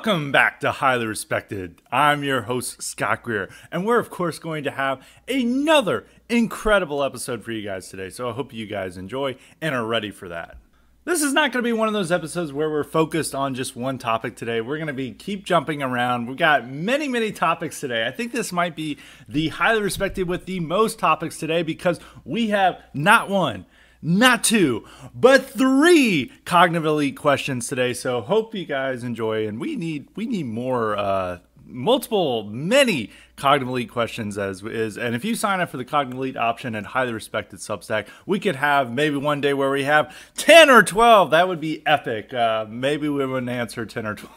Welcome back to Highly Respected. I'm your host, Scott Greer, and we're of course going to have another incredible episode for you guys today, so I hope you guys enjoy and are ready for that. This is not going to be one of those episodes where we're focused on just one topic today. We're going to keep jumping around. We've got many topics today. I think this might be the Highly Respected with the most topics today because we have not one, not two, but three cognitive elite questions today. So hope you guys enjoy, and we need more many cognitive elite questions as is. And if you sign up for the cognitive elite option at Highly Respected Substack, we could have maybe one day where we have 10 or 12. That would be epic. Maybe we wouldn't answer 10 or 12.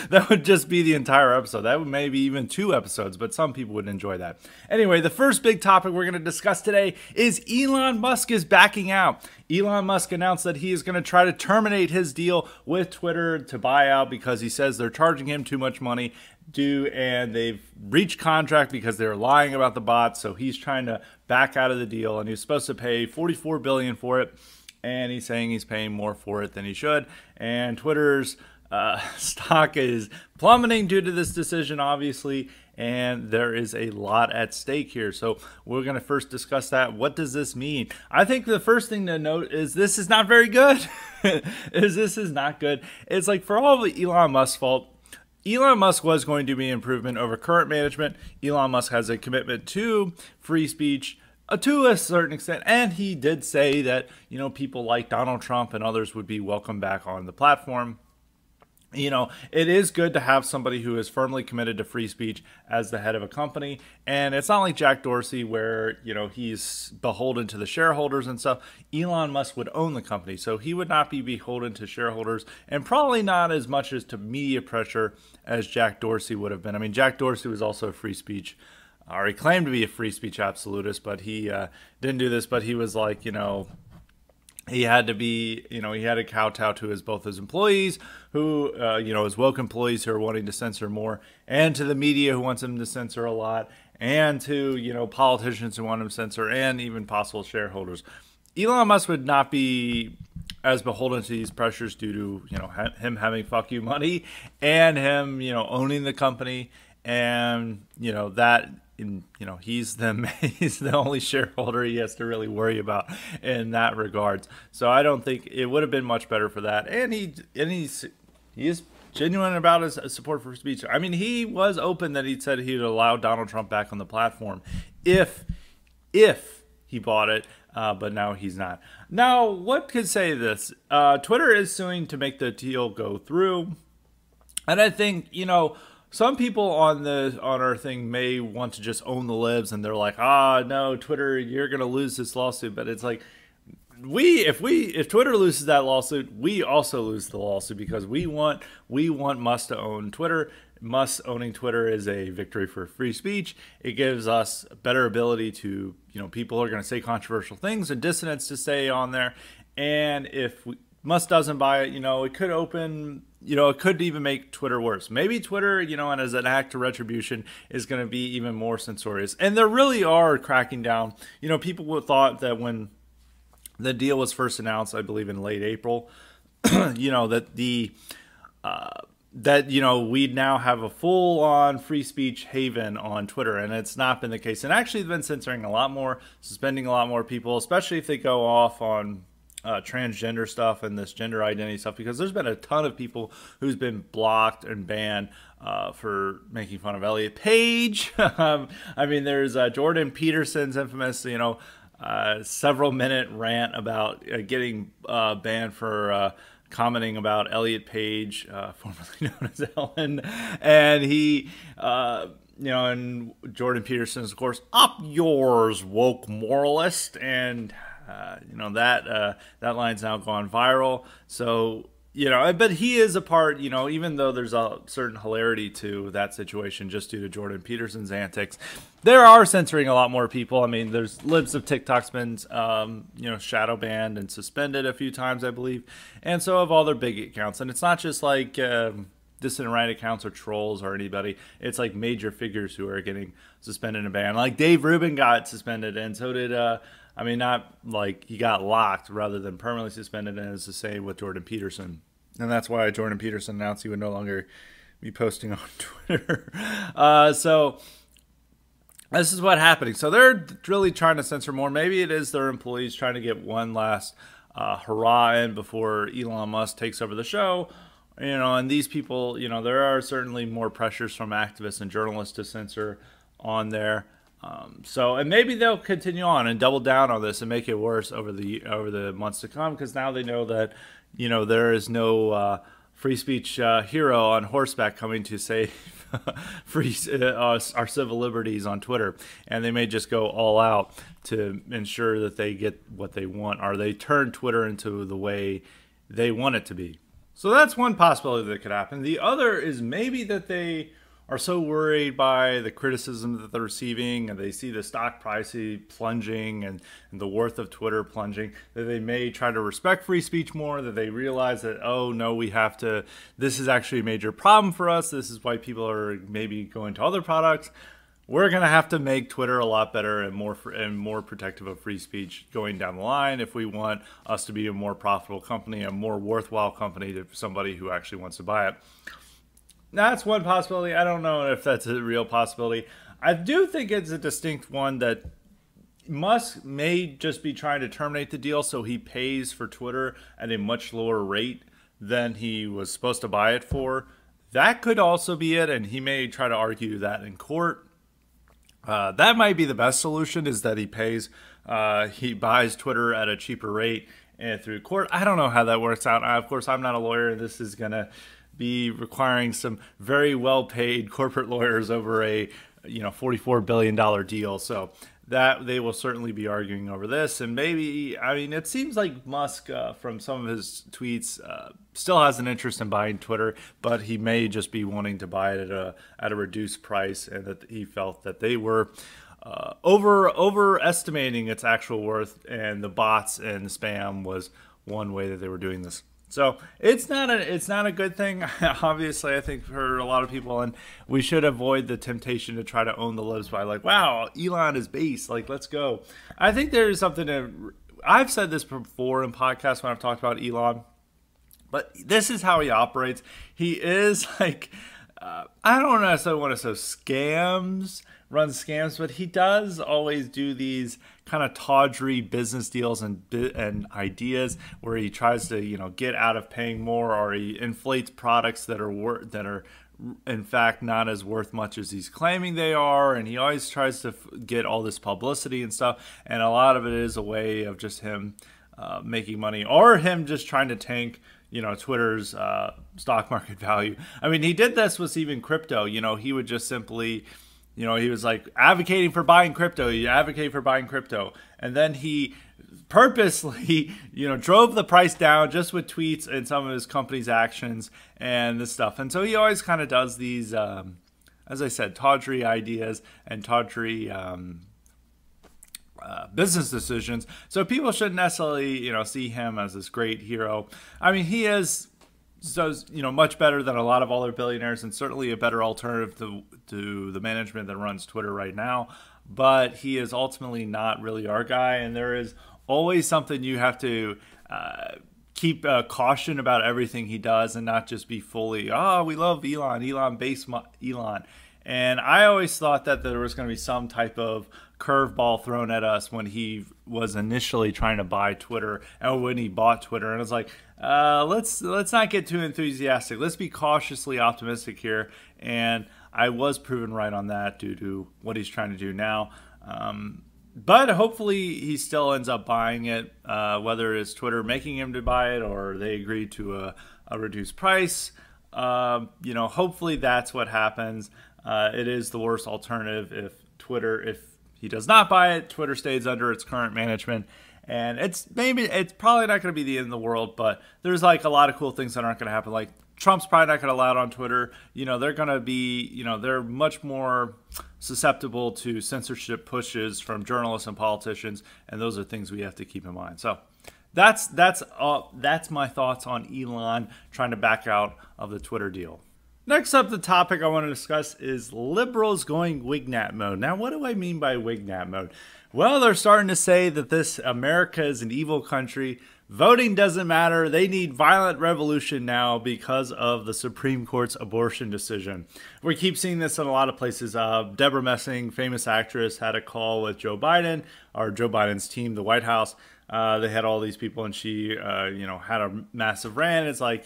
That would just be the entire episode. That would maybe even 2 episodes, but some people would enjoy that. Anyway, the first big topic we're going to discuss today is Elon Musk is backing out. Elon Musk announced that he is going to try to terminate his deal with Twitter to buy out because he says they're charging him too much money and they've reached contract because they're lying about the bots. So he's trying to back out of the deal, and he's supposed to pay $44 billion for it. And he's saying he's paying more for it than he should. And Twitter's stock is plummeting due to this decision, obviously, and there is a lot at stake here. So we're going to first discuss that. What does this mean? I think the first thing to note is this is not very good. This is not good. It's like for all of Elon Musk's fault. Elon Musk was going to be an improvement over current management. Elon Musk has a commitment to free speech to a certain extent, and he did say that, you know, people like Donald Trump and others would be welcome back on the platform. You know, it is good to have somebody who is firmly committed to free speech as the head of a company. And it's not like Jack Dorsey where, you know, he's beholden to the shareholders and stuff. Elon Musk would own the company, so he would not be beholden to shareholders, and probably not as much as to media pressure as Jack Dorsey would have been. I mean, Jack Dorsey was also a free speech, or he claimed to be a free speech absolutist, but he didn't do this. But he was like, you know, he had to be, you know, he had to kowtow to both his employees who, you know, his woke employees who are wanting to censor more, and to the media who wants him to censor a lot, and to, you know, politicians who want him to censor, and even possible shareholders. Elon Musk would not be as beholden to these pressures due to, you know, him having fuck you money and him, you know, owning the company, and, you know, that. You know, he's the only shareholder he has to really worry about in that regards. So I don't think it would have been much better for that. And he is genuine about his support for speech. I mean, he was open that he said he'd allow Donald Trump back on the platform if he bought it, but now he's not. Now, what could say this? Twitter is suing to make the deal go through, and I think, you know, some people on our thing may want to just own the libs, and they're like, no, Twitter, you're going to lose this lawsuit. But it's like, if Twitter loses that lawsuit, we also lose the lawsuit, because we want Musk to own Twitter. Musk owning Twitter is a victory for free speech. It gives us better ability to, you know, people are going to say controversial things and dissidents to say on there. And if Musk doesn't buy it, you know, it could open, you know, it could even make Twitter worse. Maybe Twitter, you know, and as an act of retribution, is going to be even more censorious. And there really are cracking down. You know, people thought that when the deal was first announced, I believe in late April, you know, that you know, we'd now have a full-on free speech haven on Twitter, and it's not been the case. And actually, they've been censoring a lot more, suspending a lot more people, especially if they go off on transgender stuff and this gender identity stuff, because there's been a ton of people who's been blocked and banned for making fun of Elliot Page. I mean, there's Jordan Peterson's infamous, you know, several-minute rant about getting banned for commenting about Elliot Page, formerly known as Ellen, and he, you know, and Jordan Peterson is, of course, up yours, woke moralist, and you know, that line's now gone viral. So, you know, but he is a part, you know, even though there's a certain hilarity to that situation just due to Jordan Peterson's antics, there are censoring a lot more people. I mean, there's libs of TikTok's been, you know, shadow banned and suspended a few times, I believe. And so have all their big accounts. And it's not just like dissident right accounts or trolls or anybody. It's like major figures who are getting suspended and banned. Like Dave Rubin got suspended, and so did I mean, not like he got locked rather than permanently suspended, and it's the same with Jordan Peterson. And that's why Jordan Peterson announced he would no longer me posting on Twitter. So this is what's happening. So they're really trying to censor more. Maybe it is their employees trying to get one last hurrah in before Elon Musk takes over the show. And these people, there are certainly more pressures from activists and journalists to censor on there. And maybe they'll continue on and double down on this and make it worse over the months to come, because now they know that there is no free speech hero on horseback coming to save our civil liberties on Twitter, and they may just go all out to ensure that they get what they want, or they turn Twitter into the way they want it to be. So that's one possibility that could happen. The other is maybe that they are so worried by the criticism that they're receiving, and they see the stock price plunging and the worth of Twitter plunging, that they may try to respect free speech more, that they realize that, oh no, this is actually a major problem for us. This is why people are maybe going to other products. We're going to have to make Twitter a lot better and more protective of free speech going down the line if we want us to be a more profitable company, a more worthwhile company to somebody who actually wants to buy it. That's one possibility. I don't know if that's a real possibility. I do think it's a distinct one that Musk may just be trying to terminate the deal so he pays for Twitter at a much lower rate than he was supposed to buy it for. That could also be it, and he may try to argue that in court. That might be the best solution, is that he buys Twitter at a cheaper rate and through court. I don't know how that works out. Of course, I'm not a lawyer, and this is going to be requiring some very well-paid corporate lawyers over a $44 billion deal. So that they will certainly be arguing over this. And maybe, it seems like Musk, from some of his tweets, still has an interest in buying Twitter, but he may just be wanting to buy it at a reduced price, and that he felt that they were overestimating its actual worth, and the bots and the spam was one way that they were doing this. So it's not a good thing, obviously, I think, for a lot of people, and we should avoid the temptation to try to own the libs by wow, Elon is base, let's go. I think there is something I've said this before in podcasts when I've talked about Elon, but this is how he operates. He is I don't necessarily want to say run scams, but he does always do these kind of tawdry business deals and ideas where he tries to get out of paying more, or he inflates products that are in fact not as worth much as he's claiming they are, and he always tries to get all this publicity and stuff, and a lot of it is a way of just him making money, or him just trying to tank Twitter's stock market value. He did this with even crypto. He would just simply he was advocating for buying crypto. You advocate for buying crypto. And then he purposely, drove the price down just with tweets and some of his company's actions and this stuff. And so he always kind of does these, as I said, tawdry ideas and tawdry business decisions. So people shouldn't necessarily, see him as this great hero. He is much better than a lot of other billionaires, and certainly a better alternative to the management that runs Twitter right now. But he is ultimately not really our guy, and there is always something you have to keep caution about everything he does, and not just be fully, we love Elon, base Elon. And I always thought that there was going to be some type of curveball thrown at us when he was initially trying to buy Twitter, and when he bought Twitter. And it's let's not get too enthusiastic. Let's be cautiously optimistic here. And I was proven right on that due to what he's trying to do now. But hopefully he still ends up buying it, whether it's Twitter making him to buy it or they agree to a reduced price. Hopefully that's what happens. It is the worst alternative if he does not buy it, Twitter stays under its current management. And it's probably not going to be the end of the world, but there's a lot of cool things that aren't going to happen. Trump's probably not going to allow it on Twitter. They're going to be, they're much more susceptible to censorship pushes from journalists and politicians, and those are things we have to keep in mind. So that's my thoughts on Elon trying to back out of the Twitter deal. Next up, the topic I want to discuss is liberals going Wignat mode. Now, what do I mean by Wignat mode? Well, they're starting to say that this America is an evil country. Voting doesn't matter. They need violent revolution now because of the Supreme Court's abortion decision. We keep seeing this in a lot of places. Deborah Messing, famous actress, had a call with Joe Biden, or Joe Biden's team, the White House. They had all these people, and she, had a massive rant. It's like,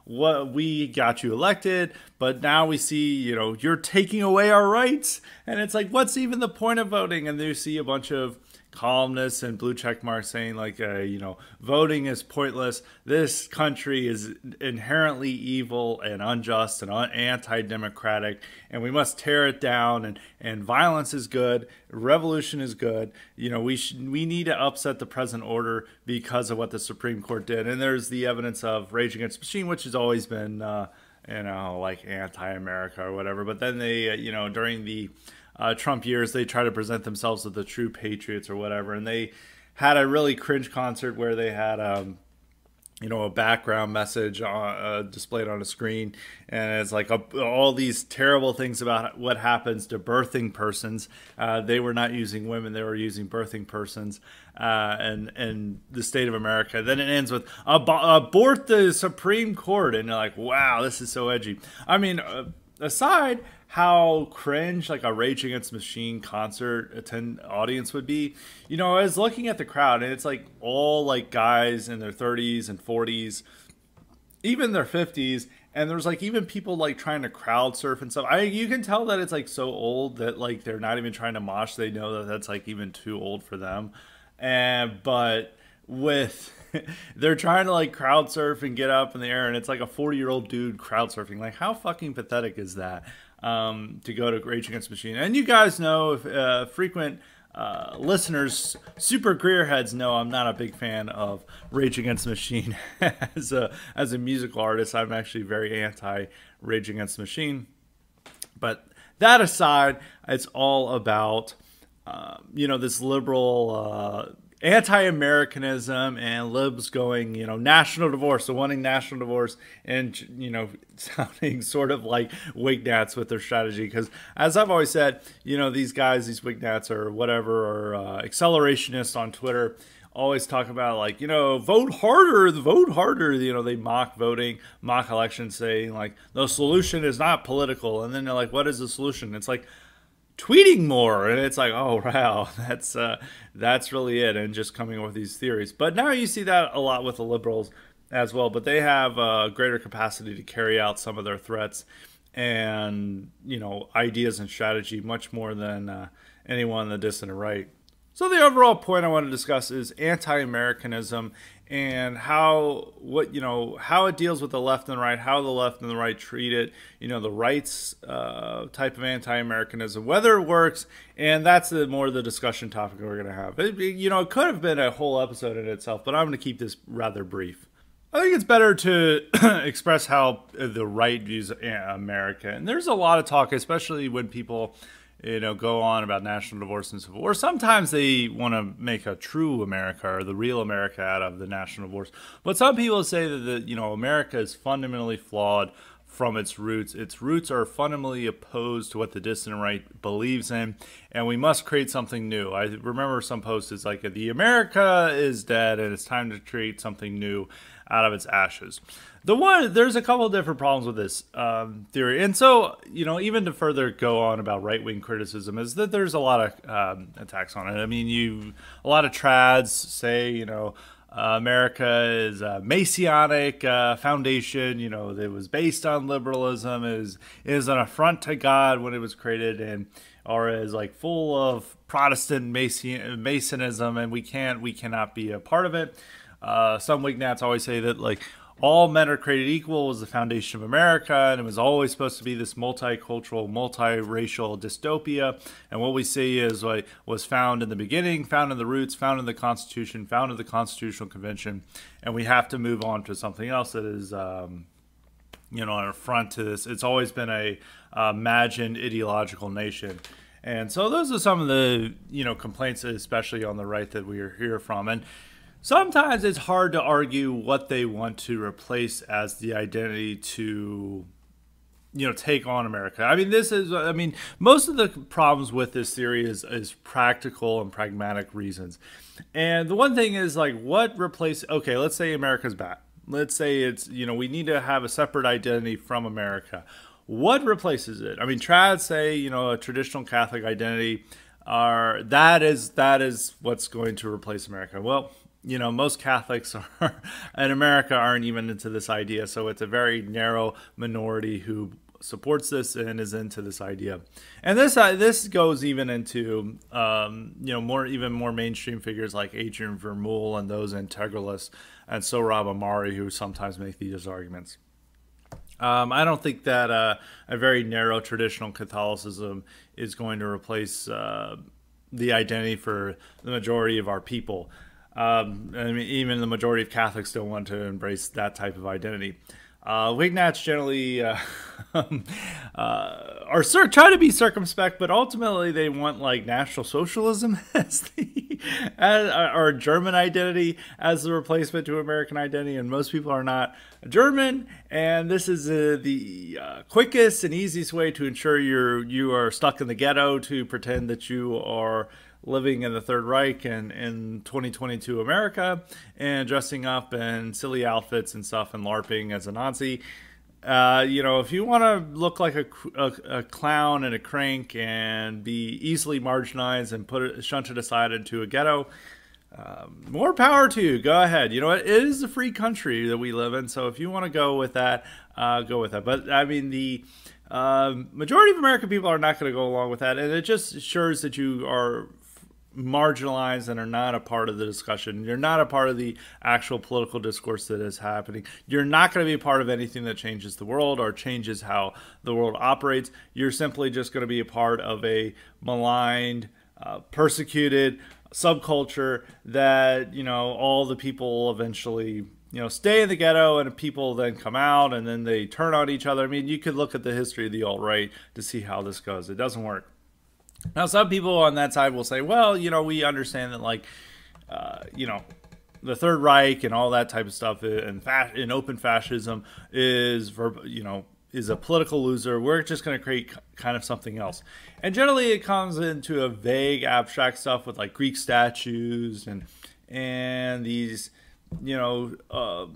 what, we got you elected, but now we see, you're taking away our rights. And it's like, what's even the point of voting? And you see a bunch of columnists and blue check marks saying like, voting is pointless. This country is inherently evil and unjust and anti-democratic, and we must tear it down. And violence is good. Revolution is good. We need to upset the present order because of what the Supreme Court did. And there's the evidence of Rage Against the Machine, which has always been, like anti-America or whatever. But then they, during the Trump years, they try to present themselves as the true patriots or whatever. And they had a really cringe concert where they had, a background message displayed on a screen. And it's like all these terrible things about what happens to birthing persons. They were not using women. They were using birthing persons and the state of America. Then it ends with abort the Supreme Court. And you're like, wow, this is so edgy. I mean, aside how cringe like a Rage Against the Machine concert audience would be, I was looking at the crowd, and it's like all like guys in their 30s and 40s, even their 50s, and there's like even people like trying to crowd surf and stuff. You can tell that it's like so old that like they're not even trying to mosh. They know that that's like even too old for them. But with they're trying to like crowd surf and get up in the air, and it's like a 40-year-old dude crowd surfing. Like, how fucking pathetic is that? To go to Rage Against the Machine. And you guys know, if frequent listeners, super Greerheads know, I'm not a big fan of Rage Against the Machine as a musical artist. I'm actually very anti Rage Against the Machine. But that aside, it's all about this liberal anti-Americanism and libs going, national divorce, so wanting national divorce, and, sounding sort of like Wignats with their strategy. Because as I've always said, these guys, these Wignats or whatever, or accelerationists on Twitter, always talk about like, vote harder, vote harder. They mock voting, mock elections, saying like the solution is not political. And then they're like, what is the solution? It's like, tweeting more. And it's like, oh wow, that's really it. And just coming up with these theories. But now you see that a lot with the liberals as well, but they have a greater capacity to carry out some of their threats and ideas and strategy much more than anyone on the dissident right. So the overall point I want to discuss is anti-Americanism and how it deals with the left and the right, how the left and the right treat it, the rights type of anti-Americanism, whether it works, and that's more the discussion topic we're going to have. It could have been a whole episode in itself, but I'm going to keep this rather brief. I think it's better to express how the right views America, and there's a lot of talk, especially when people go on about national divorce and so forth. Or sometimes they want to make a true America or the real America out of the national divorce. But some people say that America is fundamentally flawed from its roots. Its roots are fundamentally opposed to what the dissident right believes in, and we must create something new. I remember some posts is like, the America is dead and it's time to create something new out of its ashes. There's a couple of different problems with this theory. And so, even to further go on about right-wing criticism is that there's a lot of attacks on it. I mean, a lot of trads say, America is a Messianic foundation, that was based on liberalism, is an affront to God when it was created, and or is like full of Protestant Masonism, and we cannot be a part of it. Some Wignats always say that like all men are created equal was the foundation of America, and it was always supposed to be this multicultural, multiracial dystopia. And what we see is what was found in the beginning, found in the roots, found in the Constitution, found in the Constitutional Convention, and we have to move on to something else that is, an affront to this. It's always been a imagined ideological nation. And so those are some of the, complaints, especially on the right, that we hear from. And sometimes it's hard to argue what they want to replace as the identity to take on America. I mean, most of the problems with this theory is practical and pragmatic reasons. And the one thing is like, okay, let's say America's bad. Let's say it's, we need to have a separate identity from America. What replaces it? I mean, trads say, a traditional Catholic identity that is what's going to replace America. Well, most Catholics in America aren't even into this idea, so it's a very narrow minority who supports this and is into this idea. And this goes even into even more mainstream figures like Adrian Vermeule and those integralists and Sohrab Ahmari who sometimes make these arguments. I don't think that a very narrow traditional Catholicism is going to replace the identity for the majority of our people. I mean, even the majority of Catholics don't want to embrace that type of identity. Wignats generally try to be circumspect, but ultimately they want like National Socialism or German identity as the replacement to American identity, and most people are not German, and this is the quickest and easiest way to ensure you are stuck in the ghetto, to pretend that you are living in the Third Reich and in 2022 America and dressing up in silly outfits and stuff and LARPing as a Nazi. If you want to look like a clown and a crank and be easily marginalized and shunted aside into a ghetto, more power to you. Go ahead. You know what? It is a free country that we live in, so if you want to go with that, go with that. But I mean, the majority of American people are not going to go along with that, and it just assures that you are marginalized and are not a part of the discussion. You're not a part of the actual political discourse that is happening. You're not going to be a part of anything that changes the world or changes how the world operates. You're simply just going to be a part of a maligned, persecuted subculture that, all the people eventually, stay in the ghetto, and people then come out and then they turn on each other. I mean, you could look at the history of the alt-right to see how this goes. It doesn't work. Now, some people on that side will say, well, we understand that, like, the Third Reich and all that type of stuff and open fascism is a political loser. We're just going to create kind of something else. And generally it comes into a vague, abstract stuff with like Greek statues and these,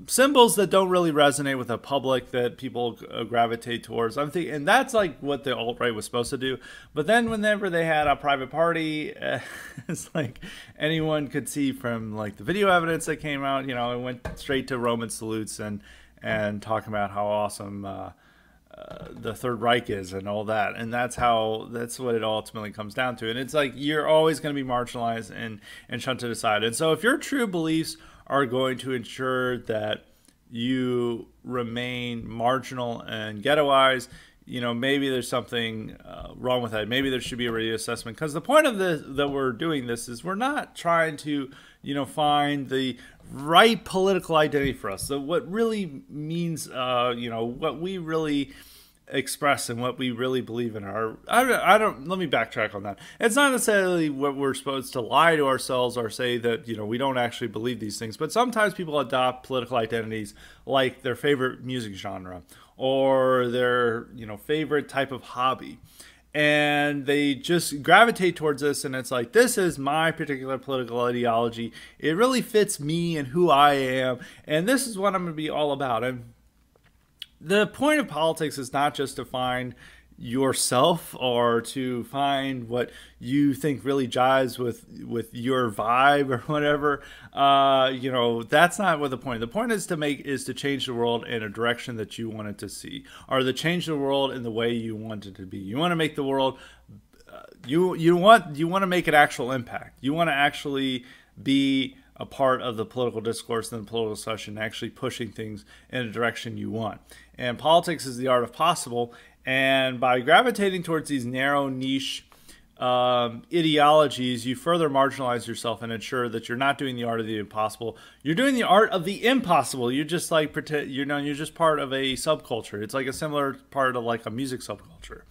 symbols that don't really resonate with the public that people gravitate towards. I'm thinking, and that's like what the alt-right was supposed to do. But then whenever they had a private party, it's like anyone could see from like the video evidence that came out, it went straight to Roman salutes and talking about how awesome the Third Reich is and all that. And that's what it ultimately comes down to. And it's like, you're always going to be marginalized and shunted aside. And so if your true beliefs are going to ensure that you remain marginal and ghettoized, maybe there's something wrong with that. Maybe there should be a reassessment, because the point of this, that we're doing this, is we're not trying to, find the right political identity for us. So what really means, what we really express and what we really believe in let me backtrack on that. It's not necessarily what we're supposed to lie to ourselves or say that, we don't actually believe these things, but sometimes people adopt political identities like their favorite music genre or their, favorite type of hobby. And they just gravitate towards this, and it's like, this is my particular political ideology. It really fits me and who I am, and this is what I'm going to be all about. And the point of politics is not just to find yourself or to find what you think really jives with your vibe or whatever. That's not what the point. The point is to change the world in a direction that you want it to see, or to change the world in the way you want it to be. You want to make the world. You want to make an actual impact. You want to actually be a part of the political discourse and the political discussion, actually pushing things in a direction you want. And politics is the art of possible. And by gravitating towards these narrow niche ideologies, you further marginalize yourself and ensure that you're not doing the art of the impossible. You're doing the art of the impossible. You're just like you're just part of a subculture. It's like a similar part of like a music subculture.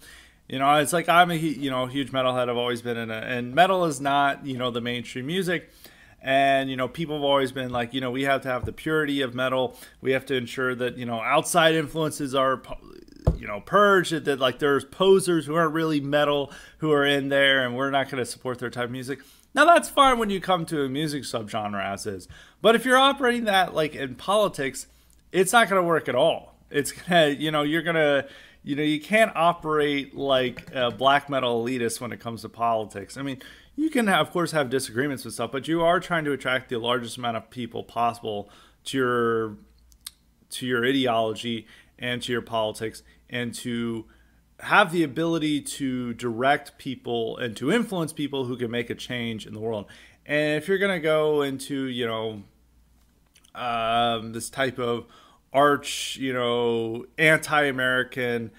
It's like I'm a huge metalhead. I've always been and metal is not the mainstream music. And, people have always been like, we have to have the purity of metal. We have to ensure that, outside influences are, purge that like there's posers who aren't really metal who are in there, and we're not going to support their type of music. Now that's fine when you come to a music subgenre as is, but if you're operating that like in politics, it's not going to work at all. It's gonna, you're gonna, you can't operate like a black metal elitist when it comes to politics. I mean, you can of course have disagreements with stuff, but you are trying to attract the largest amount of people possible to your ideology and to your politics, and to have the ability to direct people and to influence people who can make a change in the world. And if you're going to go into, this type of arch, anti-American,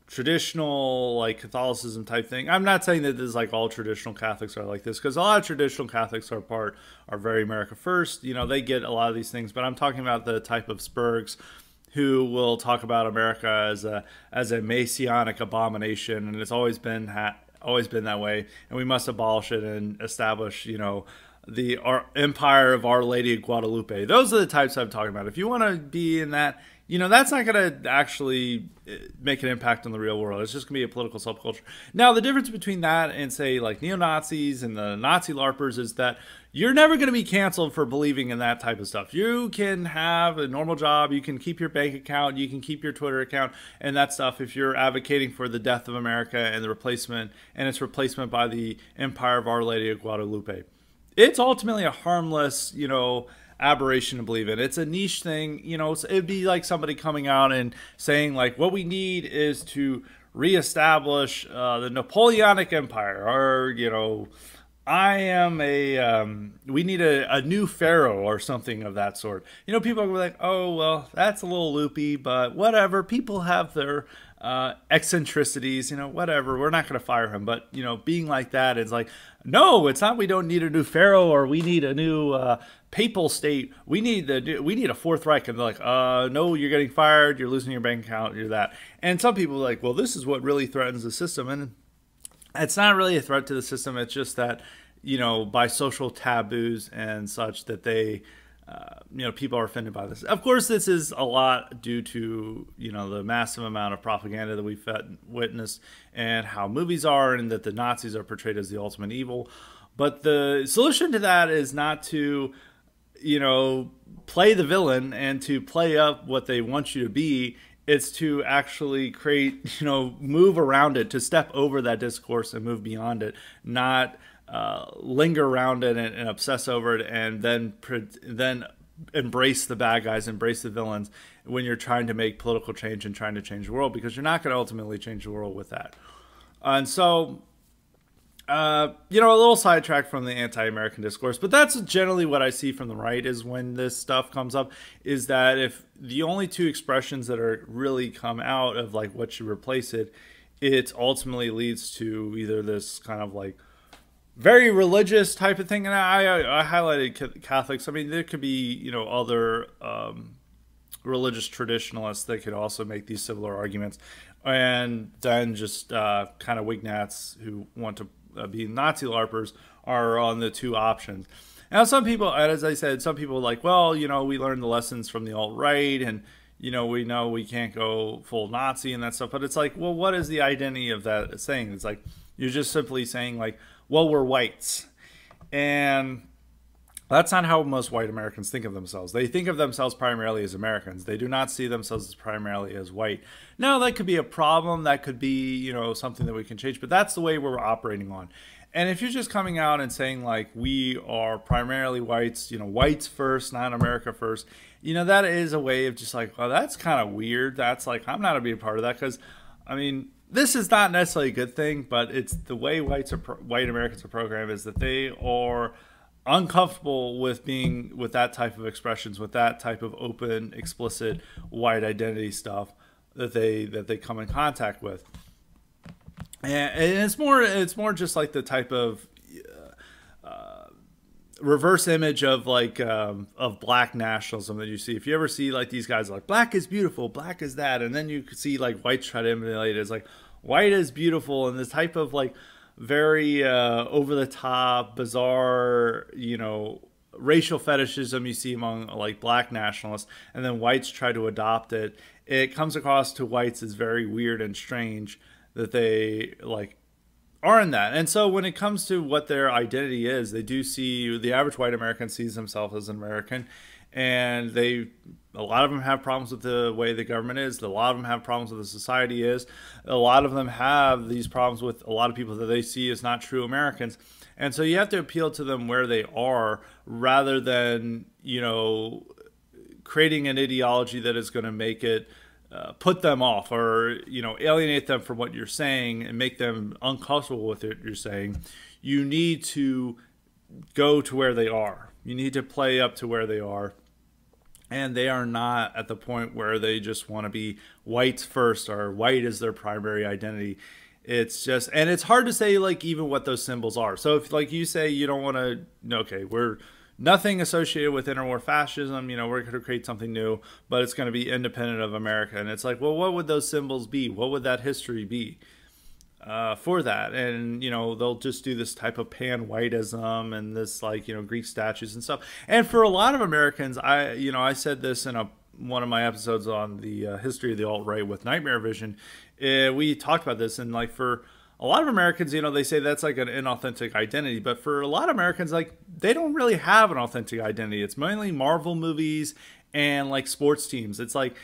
traditional like Catholicism type thing. I'm not saying that this is like all traditional Catholics are like this, because a lot of traditional Catholics are very America first. They get a lot of these things, but I'm talking about the type of Spurgs who will talk about America as a Messianic abomination, and it's always been that way, and we must abolish it and establish, our empire of Our Lady of Guadalupe. Those are the types I'm talking about. If you want to be in that, that's not going to actually make an impact on the real world. It's just going to be a political subculture. Now, the difference between that and, say, like neo-Nazis and the Nazi LARPers is that you're never going to be canceled for believing in that type of stuff. You can have a normal job. You can keep your bank account. You can keep your Twitter account and that stuff if you're advocating for the death of America and its replacement by the empire of Our Lady of Guadalupe. It's ultimately a harmless, aberration to believe in. It's a niche thing. It'd be like somebody coming out and saying like, what we need is to reestablish the Napoleonic Empire, or we need a new pharaoh or something of that sort. People are like, oh, well, that's a little loopy, but whatever. People have their eccentricities, whatever. We're not going to fire him. But, being like that is like, no, it's not we don't need a new pharaoh or we need a new papal state. We need a Fourth Reich. And they're like, no, you're getting fired. You're losing your bank account. You're that. And some people are like, well, this is what really threatens the system. And it's not really a threat to the system. It's just that, by social taboos and such that they, people are offended by this. Of course, this is a lot due to, the massive amount of propaganda that we've witnessed and how movies are, and that the Nazis are portrayed as the ultimate evil. But the solution to that is not to, play the villain and to play up what they want you to be. It's to actually create, move around it, to step over that discourse and move beyond it, not linger around it and obsess over it, and then embrace the bad guys, embrace the villains when you're trying to make political change and trying to change the world, because you're not going to ultimately change the world with that. And so, a little sidetrack from the anti-American discourse, but that's generally what I see from the right is when this stuff comes up, is that if the only two expressions that are really come out of like what should replace it, it ultimately leads to either this kind of like very religious type of thing. And I highlighted Catholics. I mean, there could be, other religious traditionalists that could also make these similar arguments. And then just kind of wignats who want to be Nazi LARPers are on the two options. Now, some people, as I said, some people are like, well, we learned the lessons from the alt-right, and, we know we can't go full Nazi and that stuff. But it's like, well, what is the identity of that saying? It's like, you're just simply saying like, well, we're whites. And that's not how most white Americans think of themselves. They think of themselves primarily as Americans. They do not see themselves as primarily as white. Now, that could be a problem. That could be, something that we can change. But that's the way we're operating on. And if you're just coming out and saying, like, we are primarily whites, whites first, not America first, that is a way of just like, well, that's kind of weird. That's like, I'm not a big part of that because, I mean, this is not necessarily a good thing, but it's the way white Americans are programmed is that they are uncomfortable with being with that type of expressions, with that type of open, explicit white identity stuff that they come in contact with. And it's more just like the type of reverse image of like of black nationalism that you see. If you ever see like these guys like black is beautiful, black is that, and then you see like whites try to emulate it as like white is beautiful, and this type of like very over the top, bizarre, racial fetishism you see among like black nationalists, and then whites try to adopt it, it comes across to whites as very weird and strange that they like are in that. And so when it comes to what their identity is, they do see, the average white American sees himself as an American, and a lot of them have problems with the way the government is. A lot of them have problems with the society is. A lot of them have these problems with a lot of people that they see as not true Americans. And so you have to appeal to them where they are rather than, creating an ideology that is going to make it put them off or, alienate them from what you're saying and make them uncomfortable with what you're saying. You need to go to where they are. You need to play up to where they are. And they are not at the point where they just want to be whites first or white is their primary identity. It's just, and it's hard to say like even what those symbols are. So if like you say you don't want to, okay, we're nothing associated with interwar fascism, we're going to create something new, but it's going to be independent of America. And it's like, well, what would those symbols be? What would that history be for that? And, they'll just do this type of pan-whiteism and this like, Greek statues and stuff. And for a lot of Americans, I said this in one of my episodes on the history of the alt-right with Nightmare Vision. We talked about this, and like for a lot of Americans, they say that's like an inauthentic identity. But for a lot of Americans, like they don't really have an authentic identity. It's mainly Marvel movies and like sports teams. It's like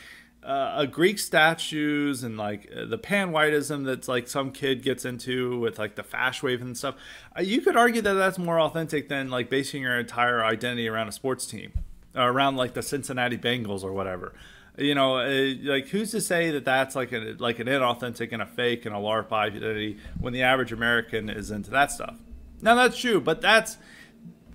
Greek statues and like the pan-whiteism that's like some kid gets into with like the fash wave and stuff. You could argue that that's more authentic than like basing your entire identity around a sports team, around like the Cincinnati Bengals or whatever. Like who's to say that that's like an inauthentic and a fake and a LARP identity when the average American is into that stuff? Now that's true, but that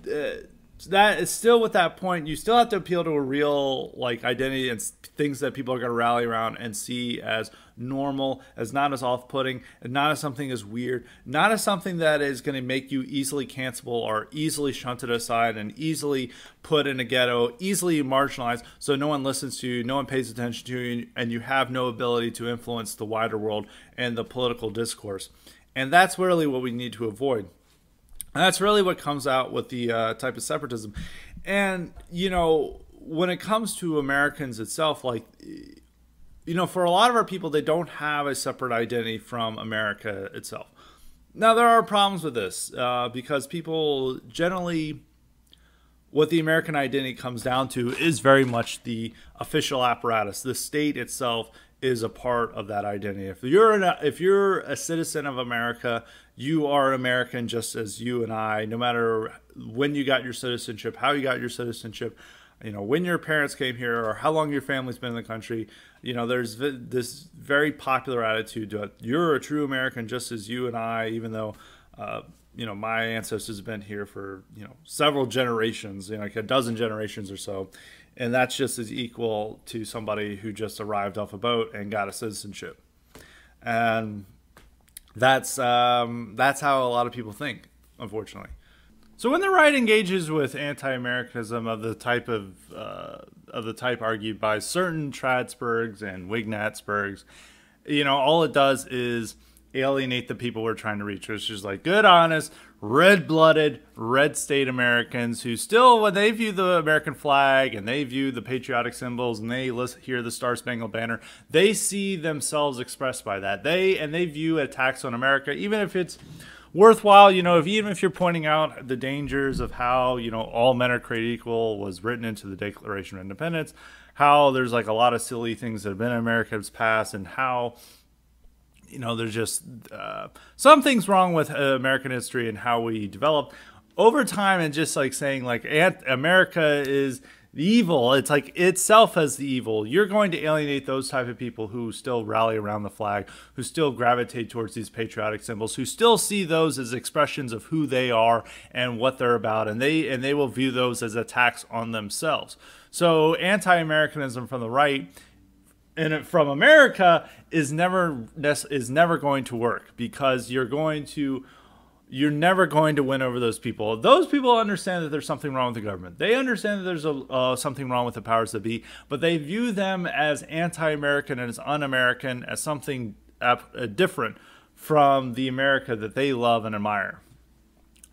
is still with that point. You still have to appeal to a real like identity and things that people are going to rally around and see as normal, as not as off-putting, and not as something as weird, not as something that is going to make you easily cancelable or easily shunted aside and easily put in a ghetto, easily marginalized, so no one listens to you, no one pays attention to you, and you have no ability to influence the wider world and the political discourse. And that's really what we need to avoid. And that's really what comes out with the type of separatism. And, when it comes to Americans itself, like, for a lot of our people, they don't have a separate identity from America itself. Now, there are problems with this because people generally, what the American identity comes down to is very much the official apparatus. The state itself is a part of that identity. If you're a citizen of America, you are an American just as you and I, no matter when you got your citizenship, how you got your citizenship, when your parents came here or how long your family's been in the country. There's this very popular attitude that you're a true American just as you and I, even though, my ancestors have been here for, several generations, like a dozen generations or so. And that's just as equal to somebody who just arrived off a boat and got a citizenship. And that's how a lot of people think, unfortunately. So when the right engages with anti-Americanism of the type argued by certain Tradsbergs and Wignatsbergs, all it does is alienate the people we're trying to reach, which is like good, honest, red-blooded, red state Americans who still, when they view the American flag and they view the patriotic symbols and they hear the Star-Spangled Banner, they see themselves expressed by that. They view attacks on America, even if it's worthwhile, even if you're pointing out the dangers of how, all men are created equal was written into the Declaration of Independence, how there's like a lot of silly things that have been in America's past, and how there's just some things wrong with American history and how we developed over time, and just like saying like America is the evil. It's like itself as the evil. You're going to alienate those type of people who still rally around the flag, who still gravitate towards these patriotic symbols, who still see those as expressions of who they are and what they're about, and they will view those as attacks on themselves. So anti-Americanism from the right and from America is never going to work, because you're never going to win over those people. Those people understand that there's something wrong with the government. They understand that there's something wrong with the powers that be, but they view them as anti-American and as un-American, as something different from the America that they love and admire.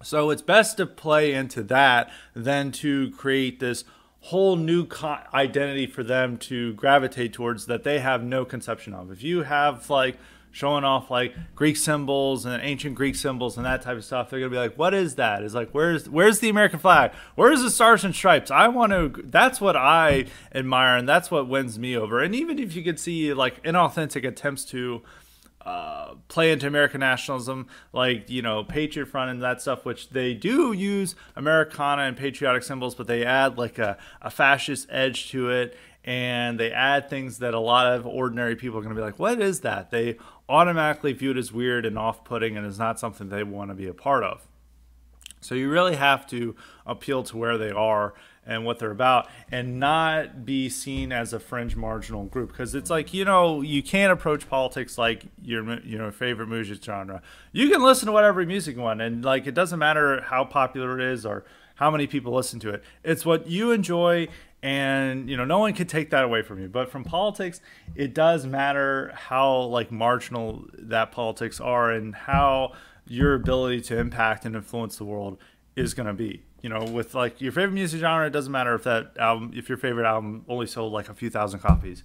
So it's best to play into that than to create this whole new identity for them to gravitate towards that they have no conception of. If you have like showing off like Greek symbols and ancient Greek symbols and that type of stuff, they're gonna be like, "What is that?" It's like, "Where's the American flag? Where's the stars and stripes?" I want to. That's what I admire, and that's what wins me over. And even if you could see like inauthentic attempts to play into American nationalism, like, Patriot Front and that stuff, which they do use Americana and patriotic symbols, but they add like a fascist edge to it, and they add things that a lot of ordinary people are going to be like, what is that? They automatically view it as weird and off-putting, and is not something they want to be a part of. So you really have to appeal to where they are and what they're about, and not be seen as a fringe marginal group. Because it's like, you can't approach politics like your favorite music genre. You can listen to whatever music you want, and like it doesn't matter how popular it is or how many people listen to it. It's what you enjoy, and no one can take that away from you. But from politics, it does matter how like marginal that politics are, and how your ability to impact and influence the world is going to be. With like your favorite music genre, it doesn't matter if your favorite album only sold like a few thousand copies.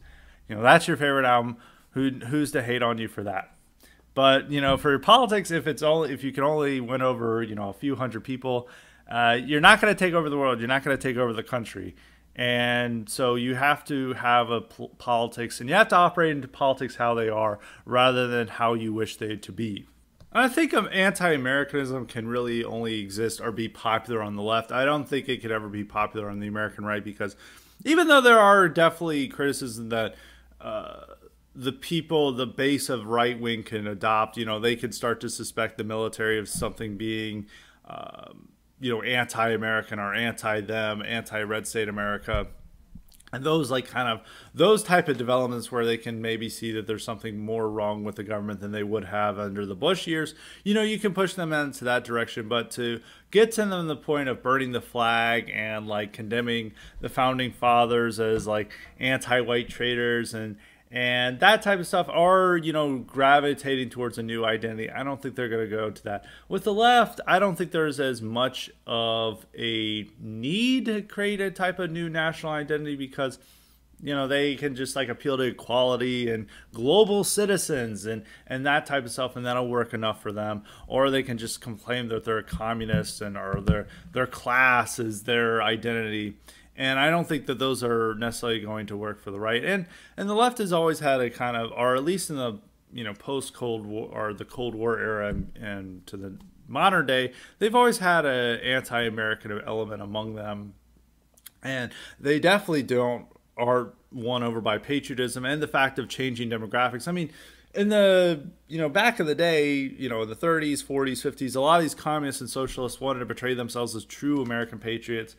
That's your favorite album. Who's to hate on you for that? But for your politics, if you can only win over a few hundred people, you're not going to take over the world. You're not going to take over the country. And so you have to have a politics, and you have to operate into politics how they are, rather than how you wish they to be. I think anti-Americanism can really only exist or be popular on the left. I don't think it could ever be popular on the American right, because even though there are definitely criticisms that the base of right wing can adopt, they can start to suspect the military of something being, anti-American or anti-them, anti-red state America. And those type of developments where they can maybe see that there's something more wrong with the government than they would have under the Bush years, you can push them into that direction. But to get to them the point of burning the flag and like condemning the founding fathers as like anti-white traitors and that type of stuff are, gravitating towards a new identity. I don't think they're going to go to that. With the left, I don't think there's as much of a need to create a type of new national identity, because, they can just like appeal to equality and global citizens and that type of stuff, and that'll work enough for them. Or they can just complain that they're a communist or their class is their identity. And I don't think that those are necessarily going to work for the right. And the left has always had a kind of, or at least in the post-Cold War or the Cold War era and to the modern day, they've always had an anti-American element among them. And they definitely are won over by patriotism and the fact of changing demographics. I mean, in the back in the day, in the 30s, 40s, 50s, a lot of these communists and socialists wanted to portray themselves as true American patriots.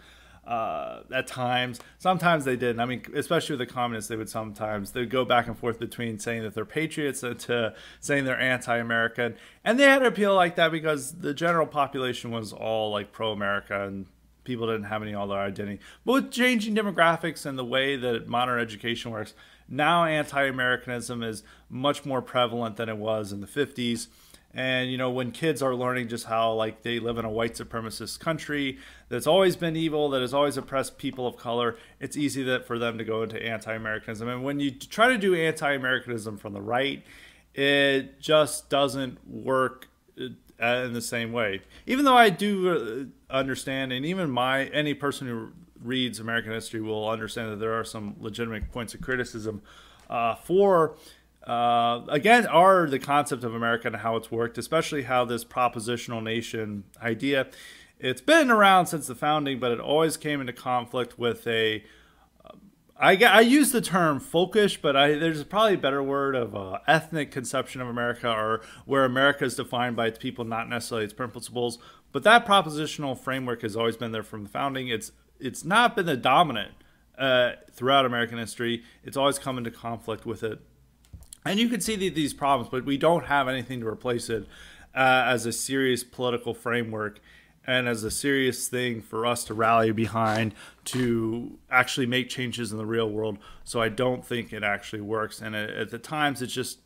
At times, sometimes they didn't. I mean, especially with the communists, they'd go back and forth between saying that they're patriots and to saying they're anti-American, and they had to appeal like that because the general population was all like pro-America and people didn't have any other identity. But with changing demographics and the way that modern education works, now anti-Americanism is much more prevalent than it was in the 50s. And, when kids are learning just how, like, they live in a white supremacist country that's always been evil, that has always oppressed people of color, it's easy for them to go into anti-Americanism. And when you try to do anti-Americanism from the right, it just doesn't work in the same way. Even though I do understand, and even any person who reads American history will understand that there are some legitimate points of criticism again, are the concept of America and how it's worked, especially how this propositional nation idea, it's been around since the founding, but it always came into conflict with I use the term folkish, but there's probably a better word of ethnic conception of America, or where America is defined by its people, not necessarily its principles. But that propositional framework has always been there from the founding. It's not been the dominant throughout American history. It's always come into conflict with it. And you can see these problems, but we don't have anything to replace it as a serious political framework and as a serious thing for us to rally behind to actually make changes in the real world. So I don't think it actually works. And at the times, it's just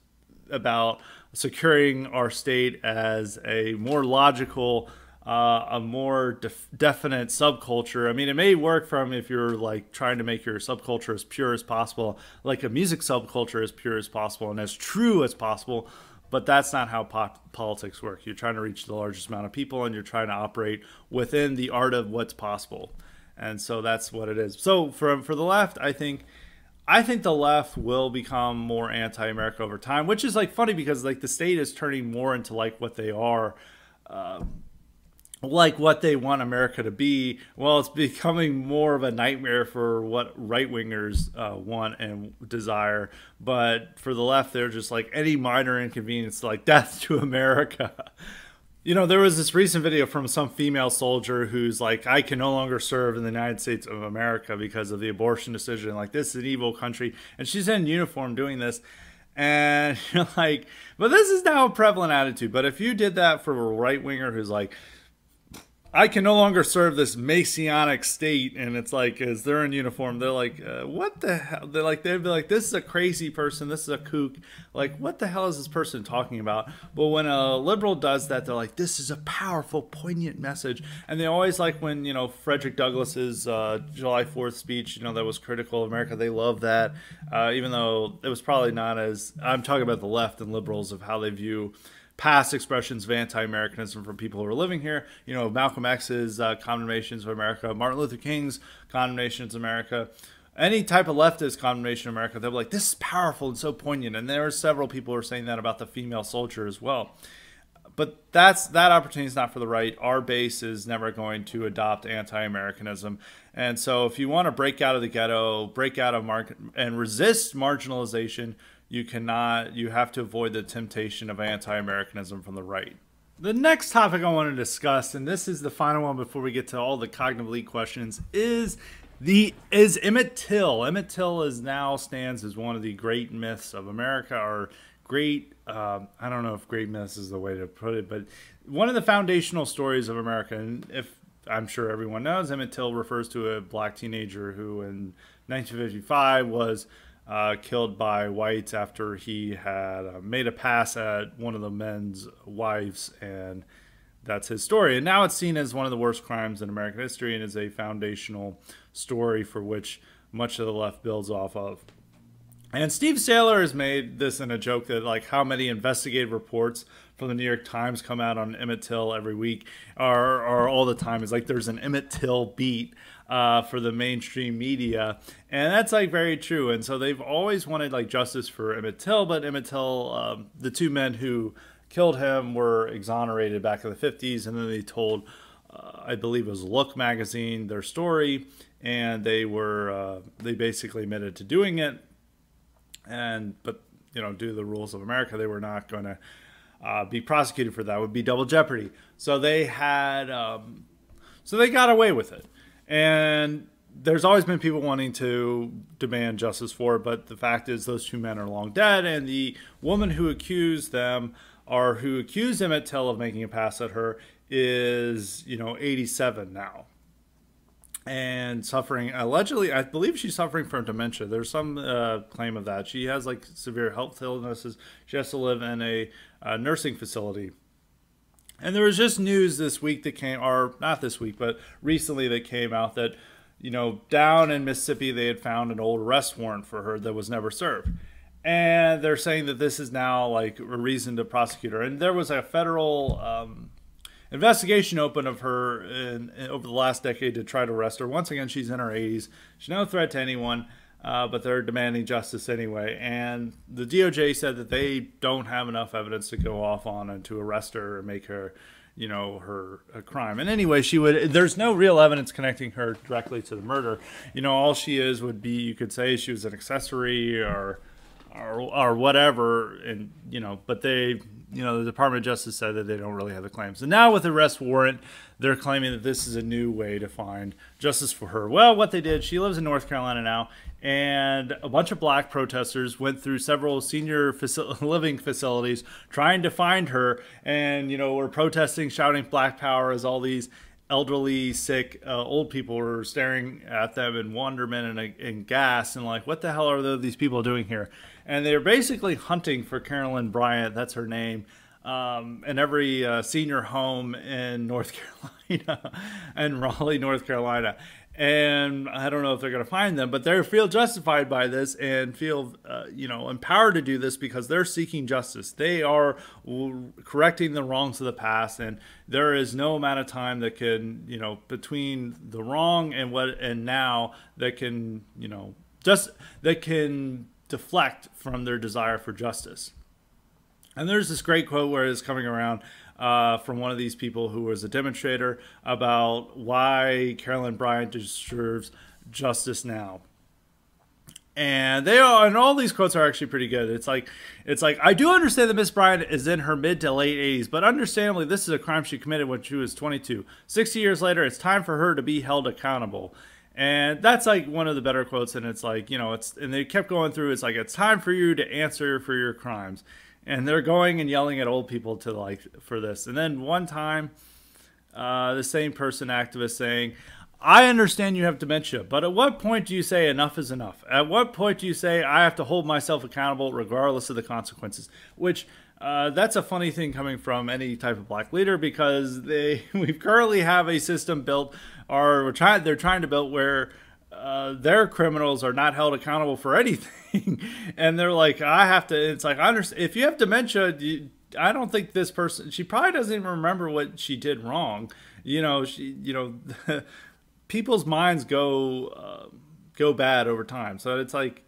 about securing our state as a more logical a more definite subculture. I mean, it may work from if you're like trying to make your subculture as pure as possible, like a music subculture as pure as possible and as true as possible. But that's not how politics work. You're trying to reach the largest amount of people, and you're trying to operate within the art of what's possible. And so that's what it is. So for the left, I think the left will become more anti-America over time, which is like funny because like the state is turning more into like what they are, like what they want America to be. Well, it's becoming more of a nightmare for what right-wingers want and desire. But for the left, they're just like any minor inconvenience, like death to America. You know, there was this recent video from some female soldier who's like, I can no longer serve in the United States of America because of the abortion decision. Like, this is an evil country. And she's in uniform doing this. And you're like, but this is now a prevalent attitude. But if you did that for a right-winger who's like, I can no longer serve this Masonic state, and it's like, as they're in uniform, they're like, what the hell? They'd be like, this is a crazy person, this is a kook. Like, what the hell is this person talking about? But when a liberal does that, they're like, this is a powerful, poignant message. And they always like when, you know, Frederick Douglass's July 4th speech, you know, that was critical of America. They love that, even though it was probably not as, I'm talking about the left and liberals of how they view past expressions of anti-Americanism from people who are living here. You know, Malcolm X's condemnations of America, Martin Luther King's condemnations of America, any type of leftist condemnation of America, they'll be like, this is powerful and so poignant. And there are several people who are saying that about the female soldier as well. But that opportunity is not for the right. Our base is never going to adopt anti-Americanism. And so if you want to break out of the ghetto, break out of market and resist marginalization, you have to avoid the temptation of anti-Americanism from the right. The next topic I want to discuss, and this is the final one before we get to all the cognitive elite questions, is Emmett Till. Emmett Till now stands as one of the great myths of America, or great, I don't know if great myths is the way to put it, but one of the foundational stories of America. And if I'm sure everyone knows, Emmett Till refers to a black teenager who in 1955 was killed by whites after he had made a pass at one of the men's wives, and that's his story. And now it's seen as one of the worst crimes in American history and is a foundational story for which much of the left builds off of. And Steve Saylor has made this in a joke that, like, how many investigative reports from the New York Times come out on Emmett Till every week or all the time. It's like there's an Emmett Till beat for the mainstream media, and that's like very true. And so they've always wanted like justice for Emmett Till, but Emmett Till, the two men who killed him were exonerated back in the 50s, and then they told, I believe it was Look magazine, their story, and they basically admitted to doing it. But you know, due to the rules of America, they were not going to be prosecuted for that. It would be double jeopardy. So they got away with it. And there's always been people wanting to demand justice for it, but the fact is those two men are long dead, and the woman who accused them, or who accused Emmett Till of making a pass at her, is, you know, 87 now. And suffering, allegedly, I believe she's suffering from dementia. There's some claim of that. She has like severe health illnesses. She has to live in a nursing facility. And there was just news this week that came, or not this week, but recently that came out that, you know, down in Mississippi, they had found an old arrest warrant for her that was never served. And they're saying that this is now like a reason to prosecute her. And there was a federal investigation open of her over the last decade to try to arrest her. Once again, she's in her 80s. She's no threat to anyone. But they're demanding justice anyway. And the DOJ said that they don't have enough evidence to go off on and to arrest her or make her, you know, her a crime. And anyway, there's no real evidence connecting her directly to the murder. You know, all she is would be, you could say she was an accessory or whatever. And, you know, but they, you know, the Department of Justice said that they don't really have the claims. And now with the arrest warrant, they're claiming that this is a new way to find justice for her. Well, what they did, she lives in North Carolina now, and a bunch of black protesters went through several senior living facilities trying to find her, and, you know, were protesting, shouting Black Power as all these elderly, sick, old people were staring at them in wonderment and gas, and like, what the hell are these people doing here? And they're basically hunting for Carolyn Bryant, that's her name, in every senior home in North Carolina, in Raleigh, North Carolina. And I don't know if they're going to find them, but they feel justified by this and feel, empowered to do this because they're seeking justice. They are correcting the wrongs of the past, and there is no amount of time that can, between the wrong and now that can, that can deflect from their desire for justice. And there's this great quote where it's coming around from one of these people who was a demonstrator about why Carolyn Bryant deserves justice now. And and all these quotes are actually pretty good. It's like I do understand that Miss Bryant is in her mid to late 80s, but understandably, this is a crime she committed when she was 22. 60 years later, it's time for her to be held accountable. And that's like one of the better quotes. And it's like, and they kept going through. It's like, it's time for you to answer for your crimes. And they're going and yelling at old people for this. And then one time, the same person activist saying, I understand you have dementia, but at what point do you say enough is enough? At what point do you say I have to hold myself accountable regardless of the consequences? Which that's a funny thing coming from any type of black leader, because we currently have a system built, or they're trying to build where their criminals are not held accountable for anything. And they're like, it's like, I understand if you have dementia, I don't think this person, she probably doesn't even remember what she did wrong. People's minds go bad over time. So it's like,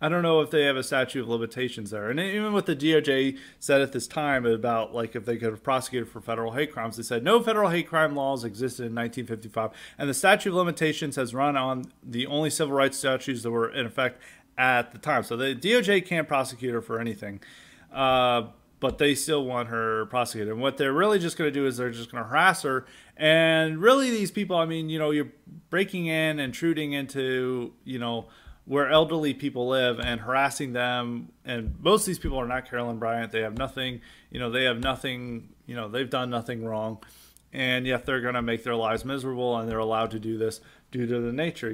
I don't know if they have a statute of limitations there. And even what the DOJ said at this time about like if they could have prosecuted for federal hate crimes, they said no federal hate crime laws existed in 1955, and the statute of limitations has run on the only civil rights statutes that were in effect at the time. So the DOJ can't prosecute her for anything, but they still want her prosecuted. And what they're really just going to do is they're just going to harass her. And really, these people, I mean, you're breaking in, intruding into, where elderly people live and harassing them. And most of these people are not Carolyn Bryant. They have nothing, they've done nothing wrong. And yet they're going to make their lives miserable, and they're allowed to do this due to the nature.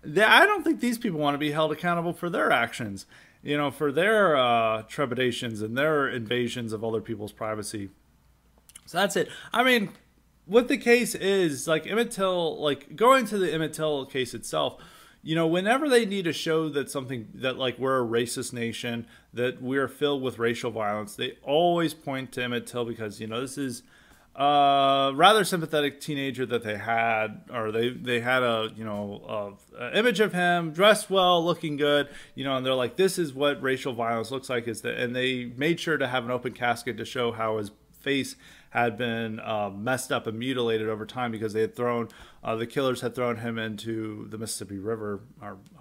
I don't think these people want to be held accountable for their actions, for their trepidations and their invasions of other people's privacy. So that's it. I mean, what the case is, like Emmett Till, like going to the Emmett Till case itself, whenever they need to show that like we're a racist nation, that we're filled with racial violence, they always point to Emmett Till because, this is a rather sympathetic teenager that they had, or they had a image of him dressed well, looking good, and they're like, this is what racial violence looks like, and they made sure to have an open casket to show how his face had been messed up and mutilated over time because they had thrown, the killers had thrown him into the Mississippi River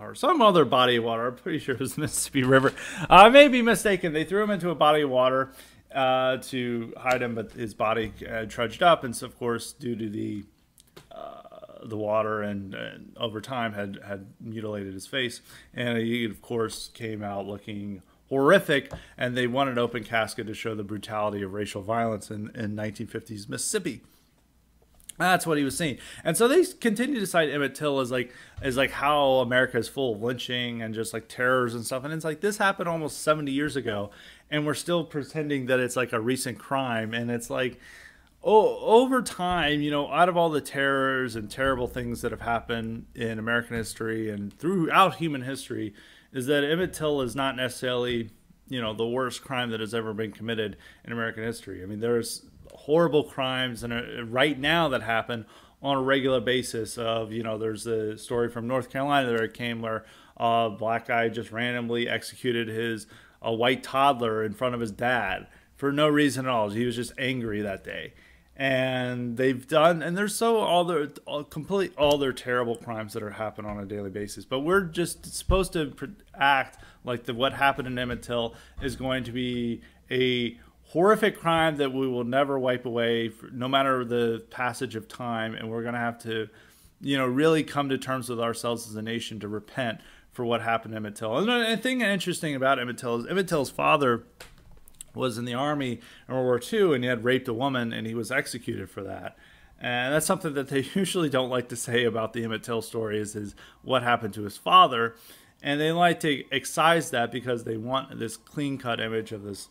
or some other body of water. I'm pretty sure it was the Mississippi River. I may be mistaken. They threw him into a body of water to hide him, but his body trudged up, and so of course, due to the water and over time had mutilated his face, and he of course came out looking horrific, and they wanted an open casket to show the brutality of racial violence in 1950s Mississippi. That's what he was seeing. And so they continue to cite Emmett Till as like how America is full of lynching and just like terrors and stuff. And it's like, this happened almost 70 years ago, and we're still pretending that it's like a recent crime. And it's like, over time, out of all the terrors and terrible things that have happened in American history and throughout human history, is that Emmett Till is not necessarily, the worst crime that has ever been committed in American history. I mean, there's horrible crimes right now that happen on a regular basis of, there's a story from North Carolina that came where a black guy just randomly executed a white toddler in front of his dad for no reason at all. He was just angry that day. And they've done, and there's all their terrible crimes that are happening on a daily basis. But we're just supposed to act like what happened in Emmett Till is going to be a horrific crime that we will never wipe away, no matter the passage of time. And we're going to have to, really come to terms with ourselves as a nation to repent for what happened to Emmett Till. And the thing interesting about Emmett Till is Emmett Till's father was in the Army in World War II, and he had raped a woman, and he was executed for that. And that's something that they usually don't like to say about the Emmett Till story is what happened to his father. And they like to excise that because they want this clean-cut image of this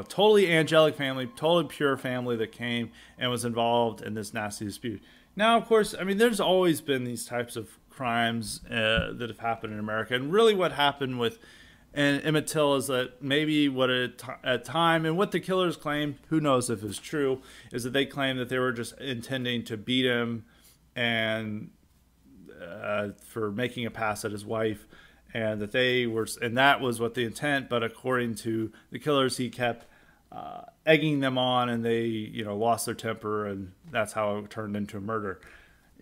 totally angelic family, totally pure family that came and was involved in this nasty dispute. Now, of course, I mean, there's always been these types of crimes that have happened in America. And really what happened with Emmett Till is that maybe what at time, and what the killers claimed, who knows if it's true, is that they claimed that they were just intending to beat him and for making a pass at his wife, and that was what the intent. But according to the killers, he kept egging them on, and they lost their temper, and that's how it turned into a murder.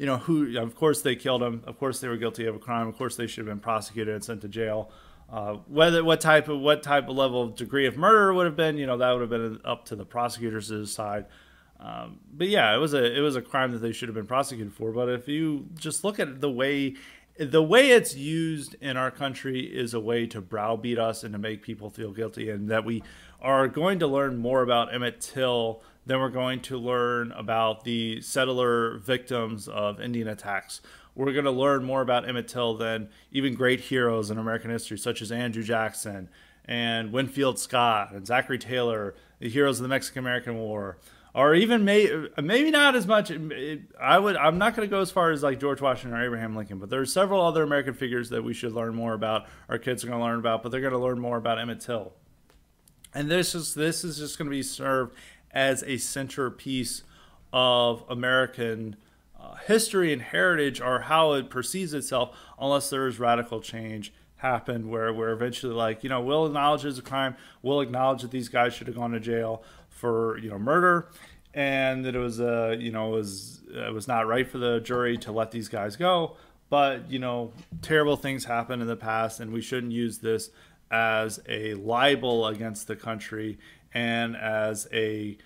Of course they killed him. Of course they were guilty of a crime. Of course they should have been prosecuted and sent to jail. What type of level of degree of murder would have been, that would have been up to the prosecutors to decide. But yeah, it was a crime that they should have been prosecuted for. But if you just look at the way it's used in our country is a way to browbeat us and to make people feel guilty, and that we are going to learn more about Emmett Till than we're going to learn about the settler victims of Indian attacks. We're going to learn more about Emmett Till than even great heroes in American history, such as Andrew Jackson and Winfield Scott and Zachary Taylor, the heroes of the Mexican-American War. Or even maybe not as much. I'm not going to go as far as like George Washington or Abraham Lincoln, but there are several other American figures that we should learn more about. Our kids are going to learn about, but they're going to learn more about Emmett Till. And this is just going to be served as a centerpiece of American history and heritage, or how it perceives itself, unless there is radical change happen where we're eventually like, we'll acknowledge it's a crime, we'll acknowledge that these guys should have gone to jail for murder, and that it was it was not right for the jury to let these guys go. But terrible things happened in the past, and we shouldn't use this as a libel against the country and as a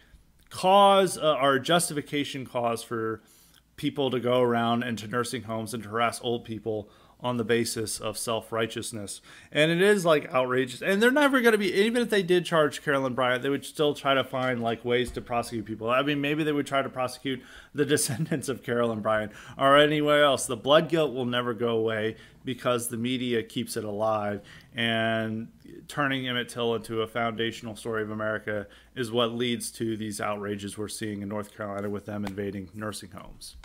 cause or justification cause for people to go around into nursing homes and to harass old people on the basis of self-righteousness. And it is like outrageous. And they're never going to be, even if they did charge Carolyn Bryant, they would still try to find like ways to prosecute people. I mean, maybe they would try to prosecute the descendants of Carolyn Bryant or anywhere else. The blood guilt will never go away because the media keeps it alive. And turning Emmett Till into a foundational story of America is what leads to these outrages we're seeing in North Carolina with them invading nursing homes.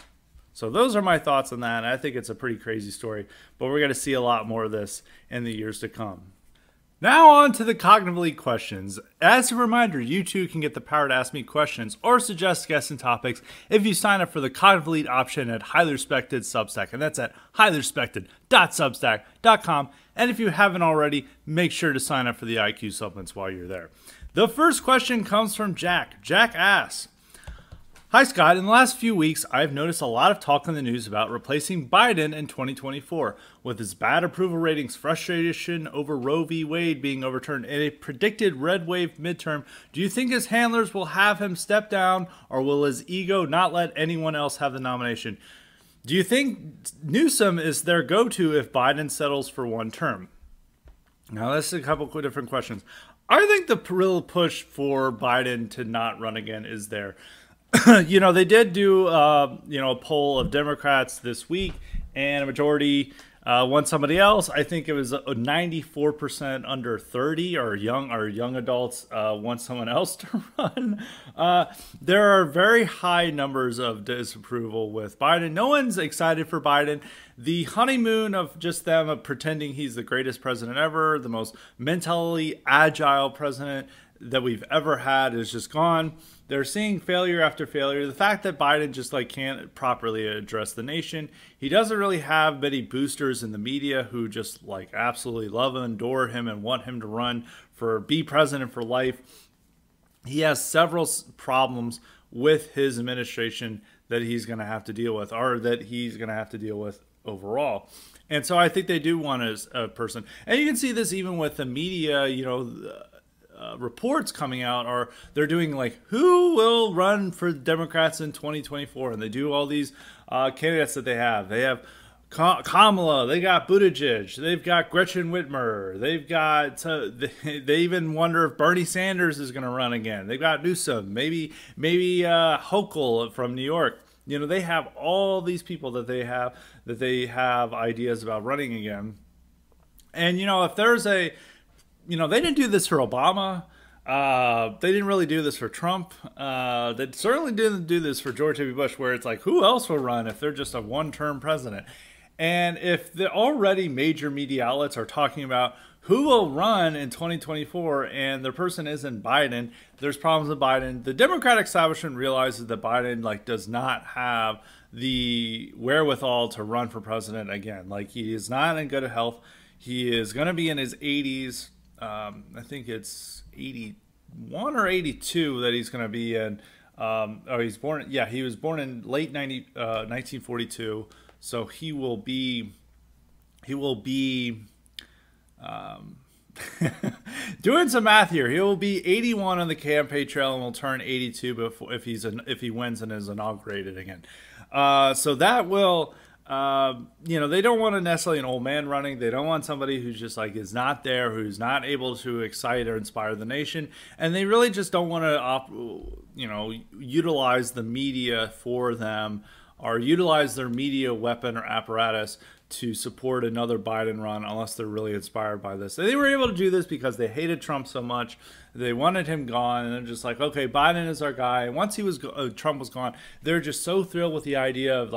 So those are my thoughts on that. I think it's a pretty crazy story, but we're going to see a lot more of this in the years to come. Now on to the Cognitive Elite questions. As a reminder, you too can get the power to ask me questions or suggest guests and topics if you sign up for the Cognitive Elite option at Highly Respected Substack, and that's at highlyrespected.substack.com. And if you haven't already, make sure to sign up for the IQ supplements while you're there. The first question comes from Jack. Jack asks, hi, Scott. In the last few weeks, I've noticed a lot of talk in the news about replacing Biden in 2024. With his bad approval ratings, frustration over Roe v. Wade being overturned, and a predicted red wave midterm, do you think his handlers will have him step down, or will his ego not let anyone else have the nomination? Do you think Newsom is their go-to if Biden settles for one term? Now, that's a couple of different questions. I think the real push for Biden to not run again is there. They did do, a poll of Democrats this week, and a majority want somebody else. I think it was 94% under 30 or young adults want someone else to run. There are very high numbers of disapproval with Biden. No one's excited for Biden. The honeymoon of just them of pretending he's the greatest president ever, the most mentally agile president that we've ever had, is just gone. They're seeing failure after failure. The fact that Biden just can't properly address the nation. He doesn't really have many boosters in the media who just absolutely love and adore him and want him to be president for life. He has several problems with his administration that he's going to have to deal with, or that he's going to have to deal with overall. And so I think they do want a person. And you can see this even with the media, reports coming out, or they're doing who will run for Democrats in 2024, and they do all these candidates that they have. They have Kamala, they got Buttigieg, they've got Gretchen Whitmer, they've got they even wonder if Bernie Sanders is going to run again. They've got Newsom, maybe Hochul from New York. They have all these people that they have ideas about running again. And if there's they didn't do this for Obama. They didn't really do this for Trump. They certainly didn't do this for George W. Bush, where it's like, who else will run if they're just a one-term president? And if the already major media outlets are talking about who will run in 2024 and the person isn't Biden, there's problems with Biden. The Democratic establishment realizes that Biden does not have the wherewithal to run for president again. He is not in good health. He is going to be in his 80s. I think it's 81 or 82 that he's going to be in. He's born. Yeah, he was born in late 1942. So he will be doing some math here. He will be 81 on the campaign trail and will turn 82 before if he wins and is inaugurated again. So that will, they don't want necessarily an old man running. They don't want somebody who's just is not there, who's not able to excite or inspire the nation. And they really just don't want to, utilize the media for them or utilize their media weapon or apparatus to support another Biden run unless they're really inspired by this. They were able to do this because they hated Trump so much. They wanted him gone, and they're just like, okay, Biden is our guy. And once Trump was gone, they're just so thrilled with the idea of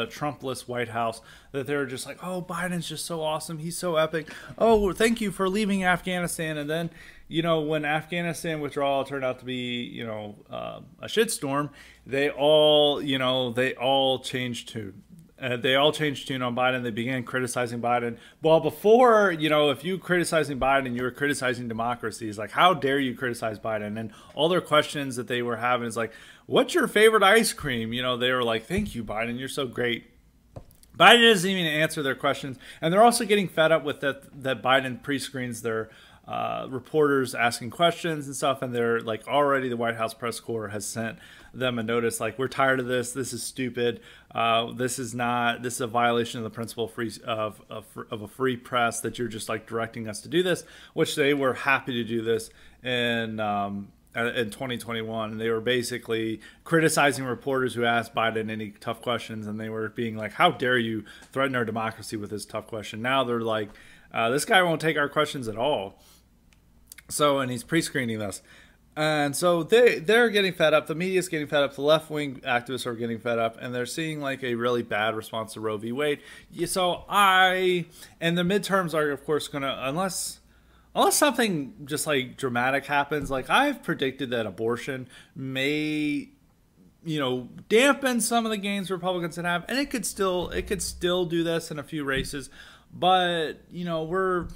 Trumpless White House that they're just like, oh, Biden's just so awesome. He's so epic. Oh, thank you for leaving Afghanistan. And then, when Afghanistan withdrawal turned out to be, a shitstorm, they all changed tune. They all changed tune on Biden. They began criticizing Biden. Well, before, if you criticizing Biden, you were criticizing democracy. It's how dare you criticize Biden? And all their questions that they were having is what's your favorite ice cream? They were like, thank you, Biden. You're so great. Biden doesn't even answer their questions. And they're also getting fed up with that Biden pre-screens their reporters asking questions and stuff, and they're already the White House press corps has sent them a notice we're tired of this. This is stupid. This is a violation of the principle of a free press that you're just directing us to do this, which they were happy to do this in 2021. And they were basically criticizing reporters who asked Biden any tough questions, and they were being how dare you threaten our democracy with this tough question. Now they're this guy won't take our questions at all. So, and he's pre-screening this. And so they're getting fed up. The media's getting fed up. The left-wing activists are getting fed up. And they're seeing a really bad response to Roe v. Wade. So and the midterms are, of course, going to, unless something just dramatic happens, I've predicted that abortion may, dampen some of the gains Republicans would have. And it could still do this in a few races. But, we're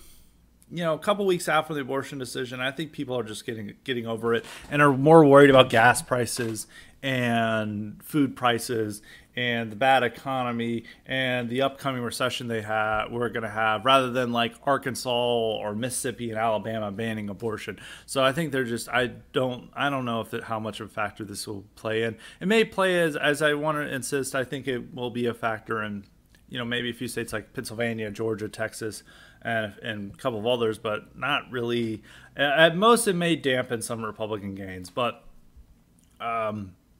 a couple weeks out from the abortion decision. I think people are just getting over it and are more worried about gas prices and food prices and the bad economy and the upcoming recession we're going to have, rather than Arkansas or Mississippi and Alabama banning abortion. So I think they're just, I don't know how much of a factor this will play in. It may play as I want to insist. I think it will be a factor in, maybe a few states like Pennsylvania, Georgia, Texas, and a couple of others, but not really. At most, it may dampen some Republican gains, but I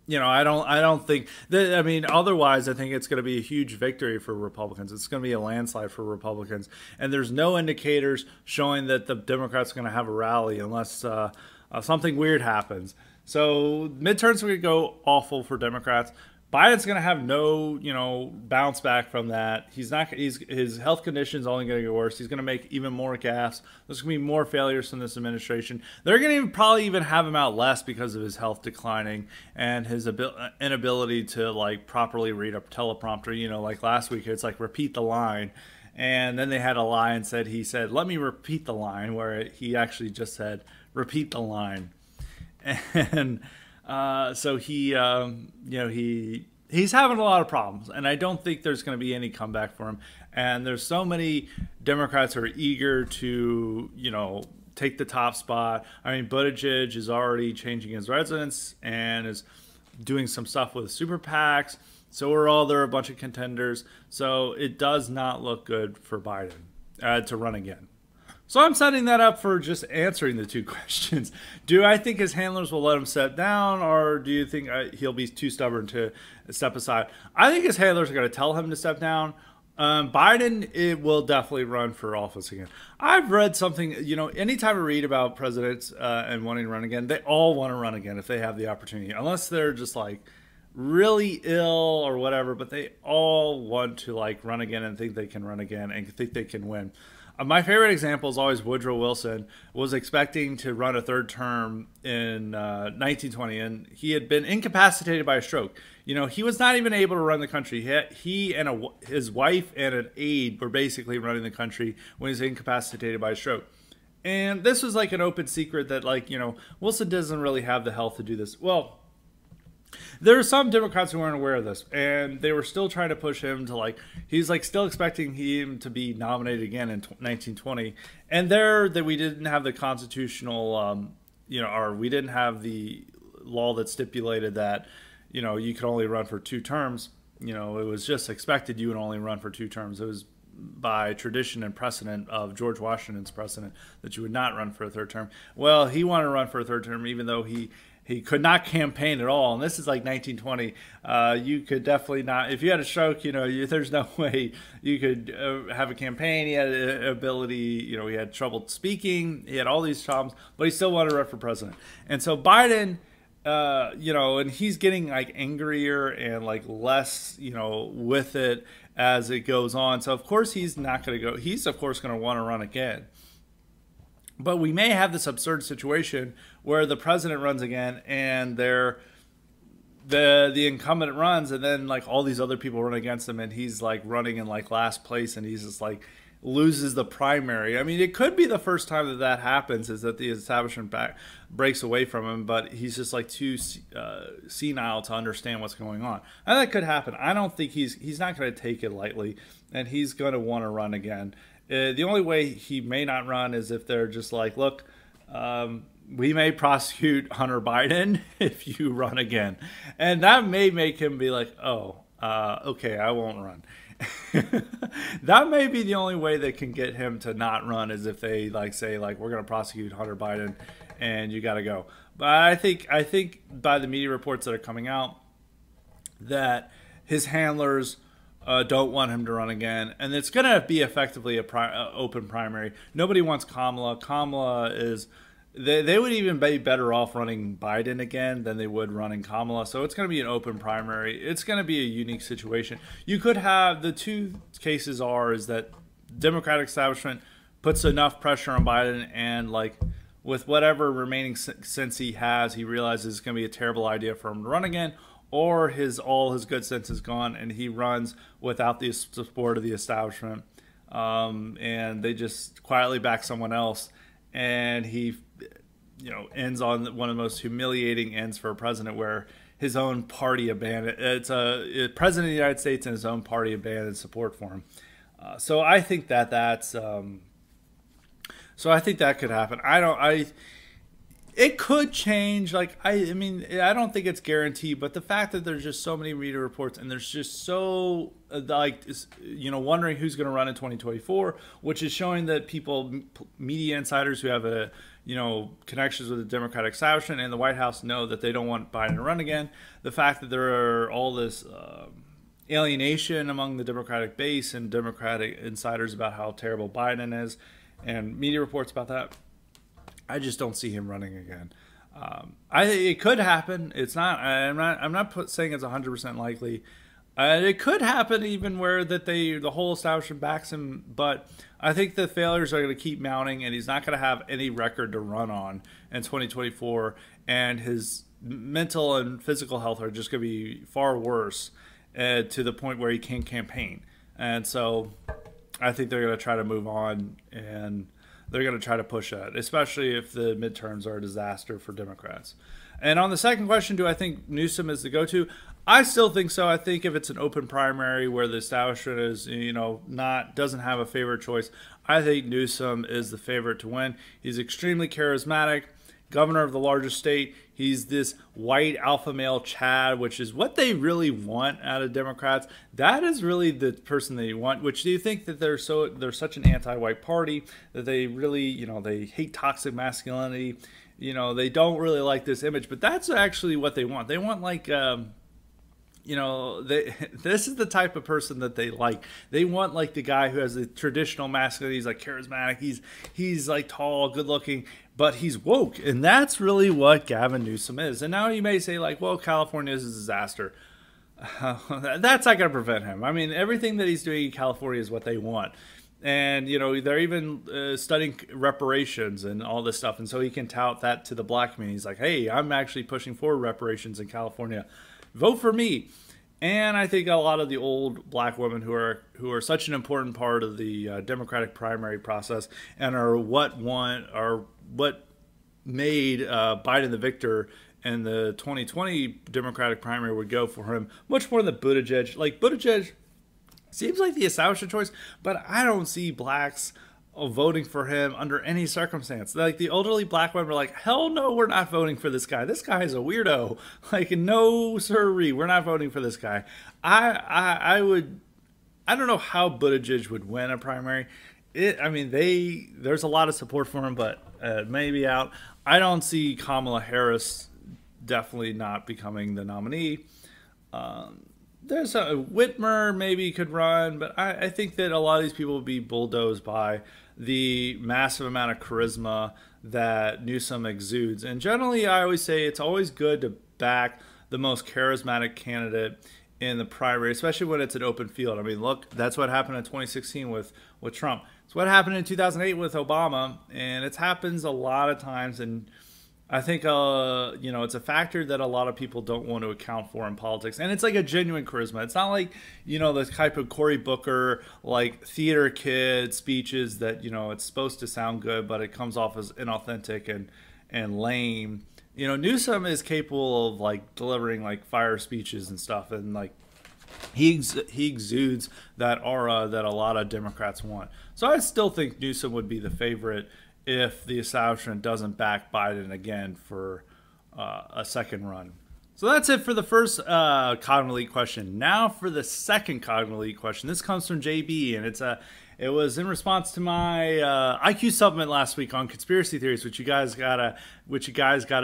don't think that. I mean, otherwise, I think it's going to be a huge victory for Republicans. It's going to be a landslide for Republicans, and there's no indicators showing that the Democrats are going to have a rally unless something weird happens. So midterms are going to go awful for Democrats. Biden's going to have no, bounce back from that. His health condition is only going to get worse. He's going to make even more gaffes. There's going to be more failures from this administration. They're going to probably even have him out less because of his health declining and his inability to properly read a teleprompter. Last week, it's repeat the line. And then they had a line he said, let me repeat the line, where he actually just said, repeat the line. And so he's having a lot of problems, and I don't think there's going to be any comeback for him. And there's so many Democrats who are eager to, take the top spot. I mean, Buttigieg is already changing his residence and is doing some stuff with super PACs. So there are a bunch of contenders. So it does not look good for Biden to run again. So I'm setting that up for just answering the two questions. Do I think his handlers will let him step down, or do you think he'll be too stubborn to step aside? I think his handlers are going to tell him to step down. Biden, it will definitely run for office again. I've read something, anytime I read about presidents and wanting to run again, they all want to run again if they have the opportunity, unless they're just like really ill or whatever, but they all want to like run again and think they can run again and think they can win. My favorite example is always Woodrow Wilson was expecting to run a third term in 1920, and he had been incapacitated by a stroke. He was not even able to run the country. He and his wife and an aide were basically running the country when he was incapacitated by a stroke. And this was like an open secret that Wilson doesn't really have the health to do this. Well, there are some Democrats who weren't aware of this, and they were still trying to push him to he's still expecting him to be nominated again in 1920. And that we didn't have the constitutional, or we didn't have the law that stipulated that, you could only run for 2 terms. It was just expected you would only run for 2 terms. It was by tradition and precedent of George Washington's precedent that you would not run for a 3rd term. Well, he wanted to run for a 3rd term, even though he could not campaign at all. And this is like 1920. You could definitely not, if you had a stroke, there's no way you could have a campaign. He had ability, he had trouble speaking. He had all these problems, but he still wanted to run for president. And so Biden, and he's getting angrier and less, with it as it goes on. So of course he's not going to go. He's of course going to want to run again. But we may have this absurd situation where the president runs again and the incumbent runs, and then all these other people run against him, and he's running in last place, and he's just loses the primary. I mean, it could be the first time that happens, is that the establishment breaks away from him, but he's just too senile to understand what's going on. And that could happen. I don't think he's not going to take it lightly, and he's going to want to run again. The only way he may not run is if they're just look, we may prosecute Hunter Biden if you run again. And that may make him be okay, I won't run. That may be the only way that can get him to not run, is if they say we're going to prosecute Hunter Biden and you got to go. But I think by the media reports that are coming out that his handlers don't want him to run again, and it's going to be effectively a open primary. Nobody wants Kamala. Kamala is they would even be better off running Biden again than they would running Kamala. So it's going to be an open primary. It's going to be a unique situation. You could have the 2 cases is that Democratic establishment puts enough pressure on Biden, and with whatever remaining sense he has, he realizes it's going to be a terrible idea for him to run again. Or all his good sense is gone, and he runs without the support of the establishment, and they just quietly back someone else, and he, ends on one of the most humiliating ends for a president, where his own party abandoned. It's a president of the United States, and his own party abandoned support for him. So I think that's. So I think that could happen. It could change. I don't think it's guaranteed, but the fact that there's just so many media reports, and there's just so wondering who's going to run in 2024, which is showing that media insiders who have connections with the Democratic establishment and the White House know that they don't want Biden to run again. The fact that there are all this alienation among the Democratic base and Democratic insiders about how terrible Biden is, and media reports about that. I just don't see him running again. It could happen. It's not. I'm not saying it's 100% likely. It could happen even where the whole establishment backs him. But I think the failures are going to keep mounting, and he's not going to have any record to run on in 2024. And his mental and physical health are just going to be far worse, to the point where he can't campaign. And so I think they're going to try to move on, and they're going to try to push that, especially if the midterms are a disaster for Democrats. And on the second question, do I think Newsom is the go-to? I still think so. I think if it's an open primary where the establishment is, doesn't have a favorite choice, I think Newsom is the favorite to win. He's extremely charismatic, governor of the largest state. He's this white alpha male Chad, which is what they really want out of Democrats. That is really the person they want. Which, do you think that they're such an anti-white party that they really, they hate toxic masculinity? They don't really like this image, but that's actually what they want. They want this is the type of person that they like. They want like the guy who has the traditional masculinity. He's like charismatic. He's like tall, good looking, but he's woke, and that's really what Gavin Newsom is. And now you may say like, well, California is a disaster. That's not going to prevent him. I mean, everything that he's doing in California is what they want. And, they're even studying reparations and all this stuff. And so he can tout that to the black community. He's like, hey, I'm actually pushing for reparations in California. Vote for me. And I think a lot of the old black women who are such an important part of the Democratic primary process and are what made Biden the victor in the 2020 Democratic primary would go for him much more than Buttigieg. Like Buttigieg seems like the establishment choice, but I don't see blacks voting for him under any circumstance. Like the elderly black women were like, hell no, we're not voting for this guy. This guy is a weirdo. Like, no sirree, we're not voting for this guy. I don't know how Buttigieg would win a primary. There's a lot of support for him, but maybe out. I don't see Kamala Harris definitely not becoming the nominee. There's a Whitmer maybe could run, but I think that a lot of these people will be bulldozed by the massive amount of charisma that Newsom exudes. And generally, I always say it's always good to back the most charismatic candidate in the primary, especially when it's an open field. I mean, look, that's what happened in 2016 with Trump. It's what happened in 2008 with Obama, and it happens a lot of times. And I think, it's a factor that a lot of people don't want to account for in politics. And it's like a genuine charisma. It's not like, the type of Cory Booker, like theater kid speeches that, it's supposed to sound good, but it comes off as inauthentic and lame. Newsom is capable of like delivering like fire speeches and stuff. And like he exudes that aura that a lot of Democrats want. So I still think Newsom would be the favorite if the establishment doesn't back Biden again for a second run. So that's it for the first Cognitive Elite question. Now for the second Cognitive Elite question. This comes from JB, and it was in response to my IQ supplement last week on conspiracy theories, which you guys gotta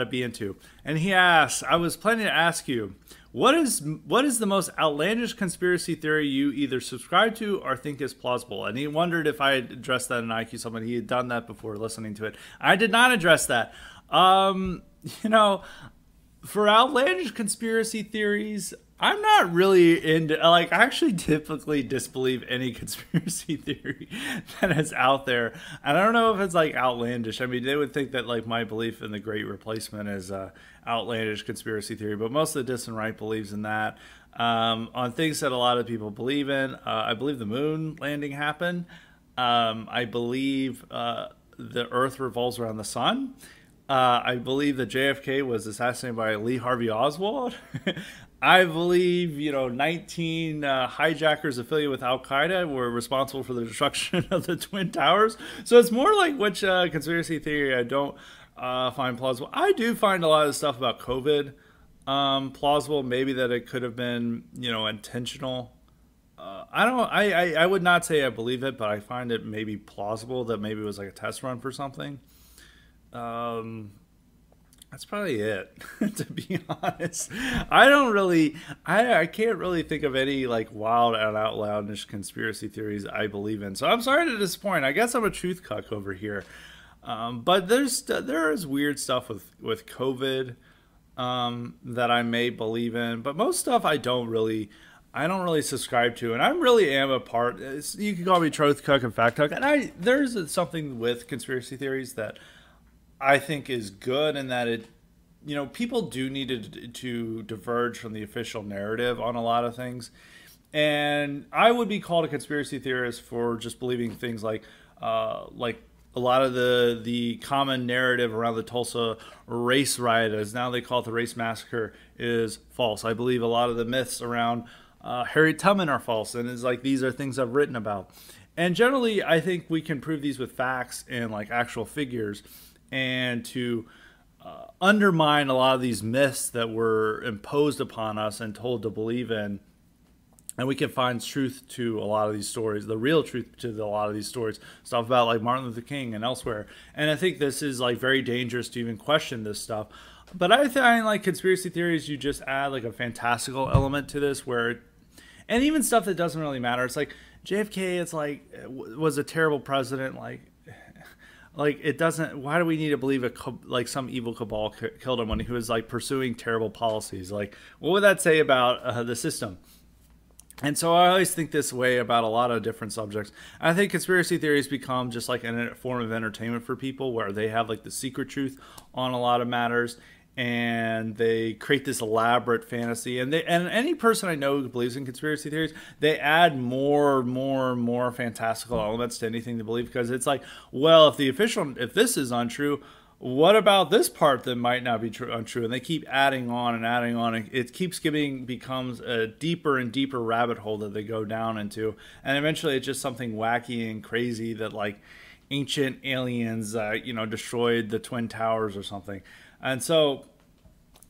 be into. And he asks, I was planning to ask you, what is the most outlandish conspiracy theory you either subscribe to or think is plausible? And he wondered if I had addressed that in IQ supplement. He had done that before listening to it. I did not address that. For outlandish conspiracy theories, I'm not really into, like, I actually typically disbelieve any conspiracy theory that is out there. And I don't know if it's like outlandish. I mean, they would think that like my belief in the Great Replacement is outlandish conspiracy theory, but most of the distant right believes in that. On things that a lot of people believe in, I believe the moon landing happened. I believe the Earth revolves around the sun. I believe that JFK was assassinated by Lee Harvey Oswald. I believe, 19 hijackers affiliated with Al-Qaeda were responsible for the destruction of the Twin Towers. So it's more like which conspiracy theory I don't find plausible. I do find a lot of stuff about COVID plausible. Maybe that it could have been, intentional. I would not say I believe it, but I find it maybe plausible that maybe it was like a test run for something. That's probably it, to be honest. I can't really think of any like wild and outlandish conspiracy theories I believe in. So I'm sorry to disappoint. I guess I'm a truth cuck over here. But there is weird stuff with COVID that I may believe in, but most stuff I don't really subscribe to, and I really am a part. You can call me truth cuck and fact cuck, and there's something with conspiracy theories that I think is good, and that it, people do need to diverge from the official narrative on a lot of things. And I would be called a conspiracy theorist for just believing things like a lot of the common narrative around the Tulsa race riot, as now they call it the race massacre, is false. I believe a lot of the myths around Harriet Tubman are false, and it's like these are things I've written about. And generally, I think we can prove these with facts and like actual figures, and to undermine a lot of these myths that were imposed upon us and told to believe in. And we can find truth to a lot of these stories, the real truth to a lot of these stories, stuff about like Martin Luther King and elsewhere. And I think this is like very dangerous to even question this stuff. But I find like conspiracy theories, you just add like a fantastical element to this, and even stuff that doesn't really matter. It's like JFK. It's like was a terrible president. Like it doesn't. Why do we need to believe like some evil cabal killed him when he was like pursuing terrible policies? Like what would that say about the system? And so I always think this way about a lot of different subjects. I think conspiracy theories become just like a form of entertainment for people where they have like the secret truth on a lot of matters, and they create this elaborate fantasy. And any person I know who believes in conspiracy theories, they add more fantastical elements to anything they believe, because it's like, well, if this is untrue, what about this part that might not be untrue? And they keep adding on and adding on. And it keeps becomes a deeper and deeper rabbit hole that they go down into. And eventually it's just something wacky and crazy that like ancient aliens, destroyed the Twin Towers or something. And so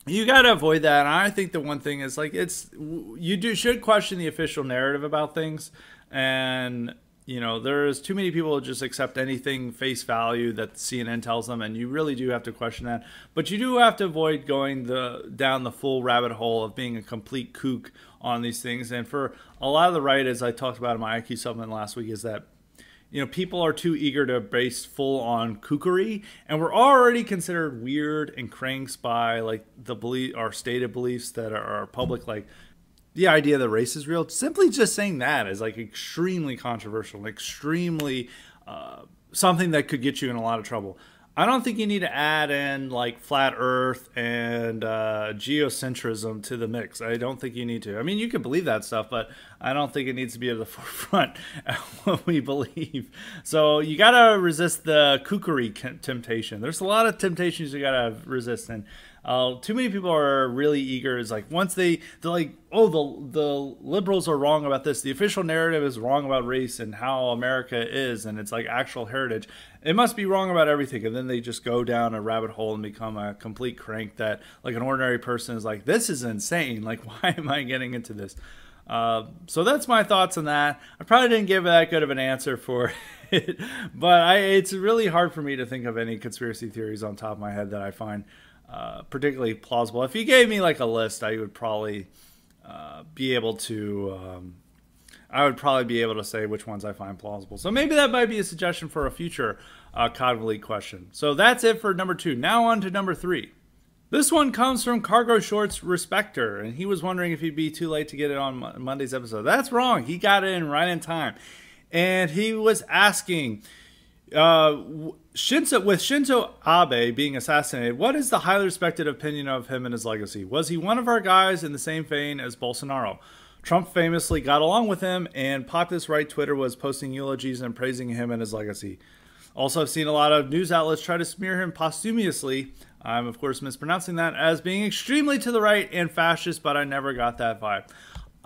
you got to avoid that. And I think the one thing is like, should question the official narrative about things. And there's too many people who just accept anything face value that CNN tells them, and you really do have to question that. But you do have to avoid going down the full rabbit hole of being a complete kook on these things. And for a lot of the right, as I talked about in my IQ supplement last week, is that people are too eager to base full on kookery, and we're already considered weird and cranks by like our stated beliefs that are public, like the idea that race is real. Simply just saying that is like extremely controversial and extremely something that could get you in a lot of trouble. I don't think you need to add in like flat earth and geocentrism to the mix. I don't think you need to. I mean, you can believe that stuff, but I don't think it needs to be at the forefront of what we believe. So you got to resist the kookery temptation. There's a lot of temptations you got to resist. And too many people are really eager. It's like once they're like, oh, the liberals are wrong about this. The official narrative is wrong about race and how America is, and it's like actual heritage. It must be wrong about everything. And then they just go down a rabbit hole and become a complete crank that like an ordinary person is like, this is insane. Like, why am I getting into this? So that's my thoughts on that. I probably didn't give that good of an answer for it, but it's really hard for me to think of any conspiracy theories on top of my head that I find particularly plausible. If you gave me like a list, I would probably be able to say which ones I find plausible. So maybe that might be a suggestion for a future Cod Elite question. So that's it for number 2. Now on to number 3. This one comes from Cargo Shorts Respecter, and he was wondering if he'd be too late to get it on Monday's episode. That's wrong. He got it in right in time. And he was asking, with Shinzo Abe being assassinated, what is the highly respected opinion of him and his legacy? Was he one of our guys in the same vein as Bolsonaro? Trump famously got along with him, and populist right Twitter was posting eulogies and praising him and his legacy. Also, I've seen a lot of news outlets try to smear him posthumously, I'm of course mispronouncing that, as being extremely to the right and fascist, but I never got that vibe.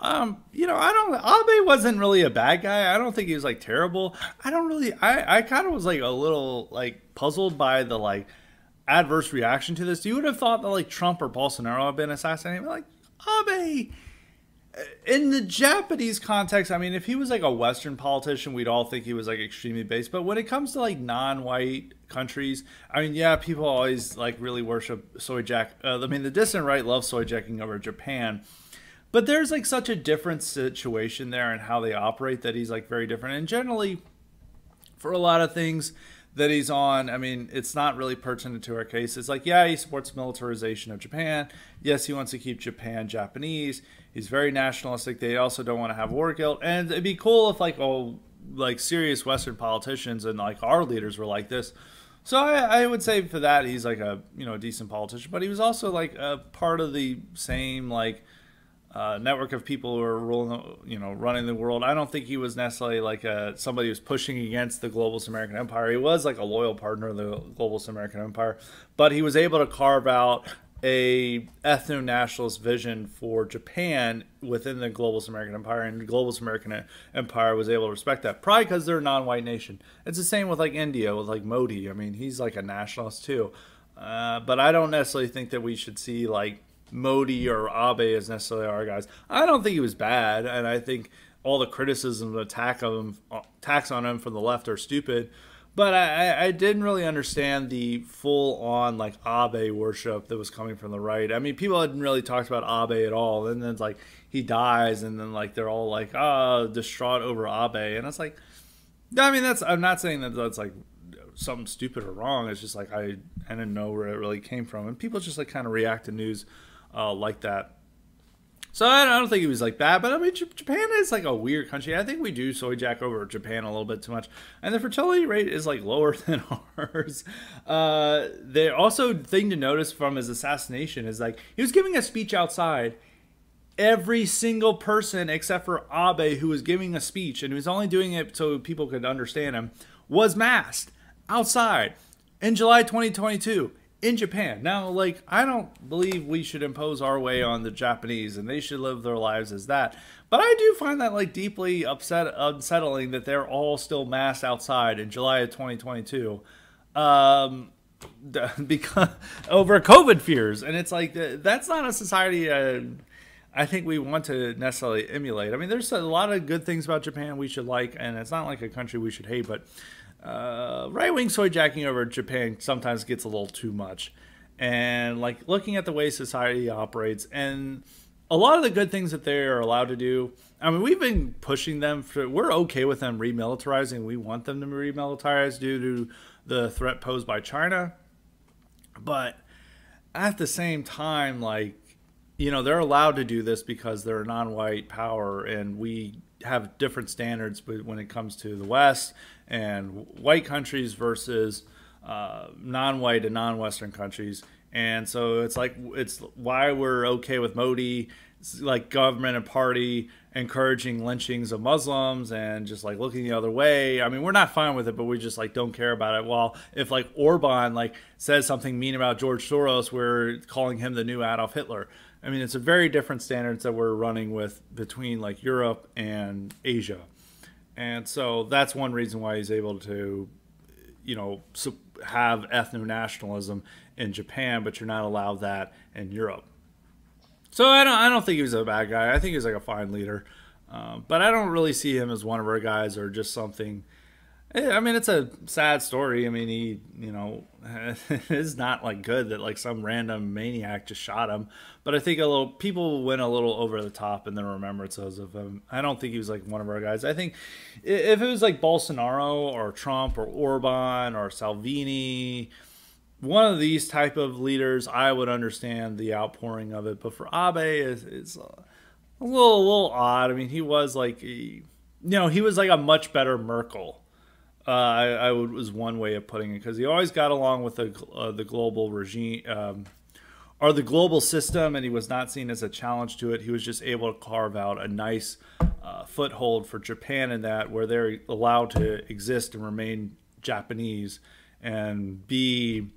Abe wasn't really a bad guy. I don't think he was like terrible. I kind of was like a little like puzzled by the like adverse reaction to this. You would have thought that like Trump or Bolsonaro had been assassinated. Like Abe, in the Japanese context, I mean, if he was like a Western politician, we'd all think he was like extremely based. But when it comes to like non-white countries, I mean, yeah, people always like really worship soy jack. The dissident right loves soy jacking over Japan. But there's like such a different situation there and how they operate that he's like very different. And generally, for a lot of things that he's on, I mean, it's not really pertinent to our case. It's like, yeah, he supports militarization of Japan. Yes, he wants to keep Japan Japanese. He's very nationalistic. They also don't want to have war guilt. And it'd be cool if like serious Western politicians and like our leaders were like this. So I would say for that, he's like a decent politician. But he was also like a part of the same like network of people who are running the world. I don't think he was necessarily like somebody who's pushing against the globalist American empire. He was like a loyal partner of the globalist American empire, but he was able to carve out a ethno-nationalist vision for Japan within the globalist American empire, and the globalist American empire was able to respect that, probably because they're a non-white nation. It's the same with like India, with like Modi. I mean, he's like a nationalist too, but I don't necessarily think that we should see like Modi or Abe as necessarily our guys. I don't think he was bad, and I think all the criticism, attacks on him from the left are stupid. But I didn't really understand the full on like Abe worship that was coming from the right. I mean, people hadn't really talked about Abe at all. And then it's like he dies, and then like they're all like, distraught over Abe. And it's like, I mean, I'm not saying that that's like something stupid or wrong. It's just like I didn't know where it really came from. And people just like kind of react to news like that. So I don't think he was like that, but I mean, Japan is like a weird country. I think we do soy jack over Japan a little bit too much, and the fertility rate is like lower than ours. The also thing to notice from his assassination is like he was giving a speech outside. Every single person except for Abe, who was giving a speech, and he was only doing it so people could understand him, was masked outside in July 2022. In Japan. Now, like, I don't believe we should impose our way on the Japanese, and they should live their lives as that. But I do find that, like, deeply unsettling that they're all still masked outside in July of 2022 because over COVID fears. And it's like, that's not a society I think we want to necessarily emulate. I mean, there's a lot of good things about Japan we should like, and it's not like a country we should hate, but right-wing soy jacking over Japan sometimes gets a little too much. And like looking at the way society operates and a lot of the good things that they are allowed to do. I mean, we've been pushing them we're okay with them remilitarizing. We want them to remilitarize due to the threat posed by China. But at the same time, like, you know, they're allowed to do this because they're a non-white power, and we have different standards when it comes to the West and white countries versus non-white and non-Western countries. And so it's like, it's why we're okay with Modi, like government and party encouraging lynchings of Muslims and just like looking the other way. I mean, we're not fine with it, but we just like don't care about it. While if like Orban like says something mean about George Soros, we're calling him the new Adolf Hitler. I mean, it's a very different standards that we're running with between like Europe and Asia. And so that's one reason why he's able to, you know, have ethno-nationalism in Japan, but you're not allowed that in Europe. So I don't think he was a bad guy. I think he's like a fine leader. But I don't really see him as one of our guys or just something. I mean, it's a sad story. I mean, he, you know, it's not like good that like some random maniac just shot him. But I think people went a little over the top in their remembrances of him. I don't think he was like one of our guys. I think if it was like Bolsonaro or Trump or Orban or Salvini, one of these type of leaders, I would understand the outpouring of it. But for Abe, it's a little odd. I mean, he was like, he was like a much better Merkel. Was one way of putting it, because he always got along with the global regime or the global system, and he was not seen as a challenge to it. He was just able to carve out a nice foothold for Japan in that, where they're allowed to exist and remain Japanese and be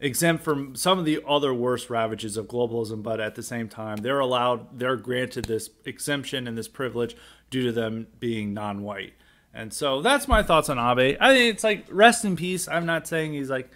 exempt from some of the other worst ravages of globalism, but at the same time they're granted this exemption and this privilege due to them being non-white. And so that's my thoughts on Abe. I think it's like, rest in peace. I'm not saying he's like,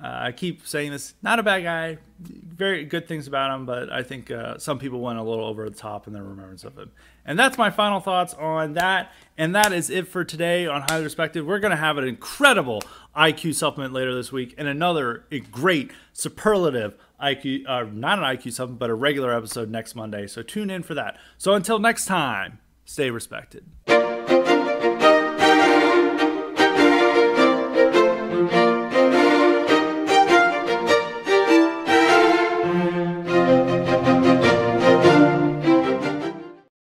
I keep saying this, not a bad guy, very good things about him, but I think some people went a little over the top in their remembrance of him. And that's my final thoughts on that. And that is it for today on Highly Respected. We're going to have an incredible IQ supplement later this week and another great superlative IQ, not an IQ supplement, but a regular episode next Monday. So tune in for that. So until next time, stay respected.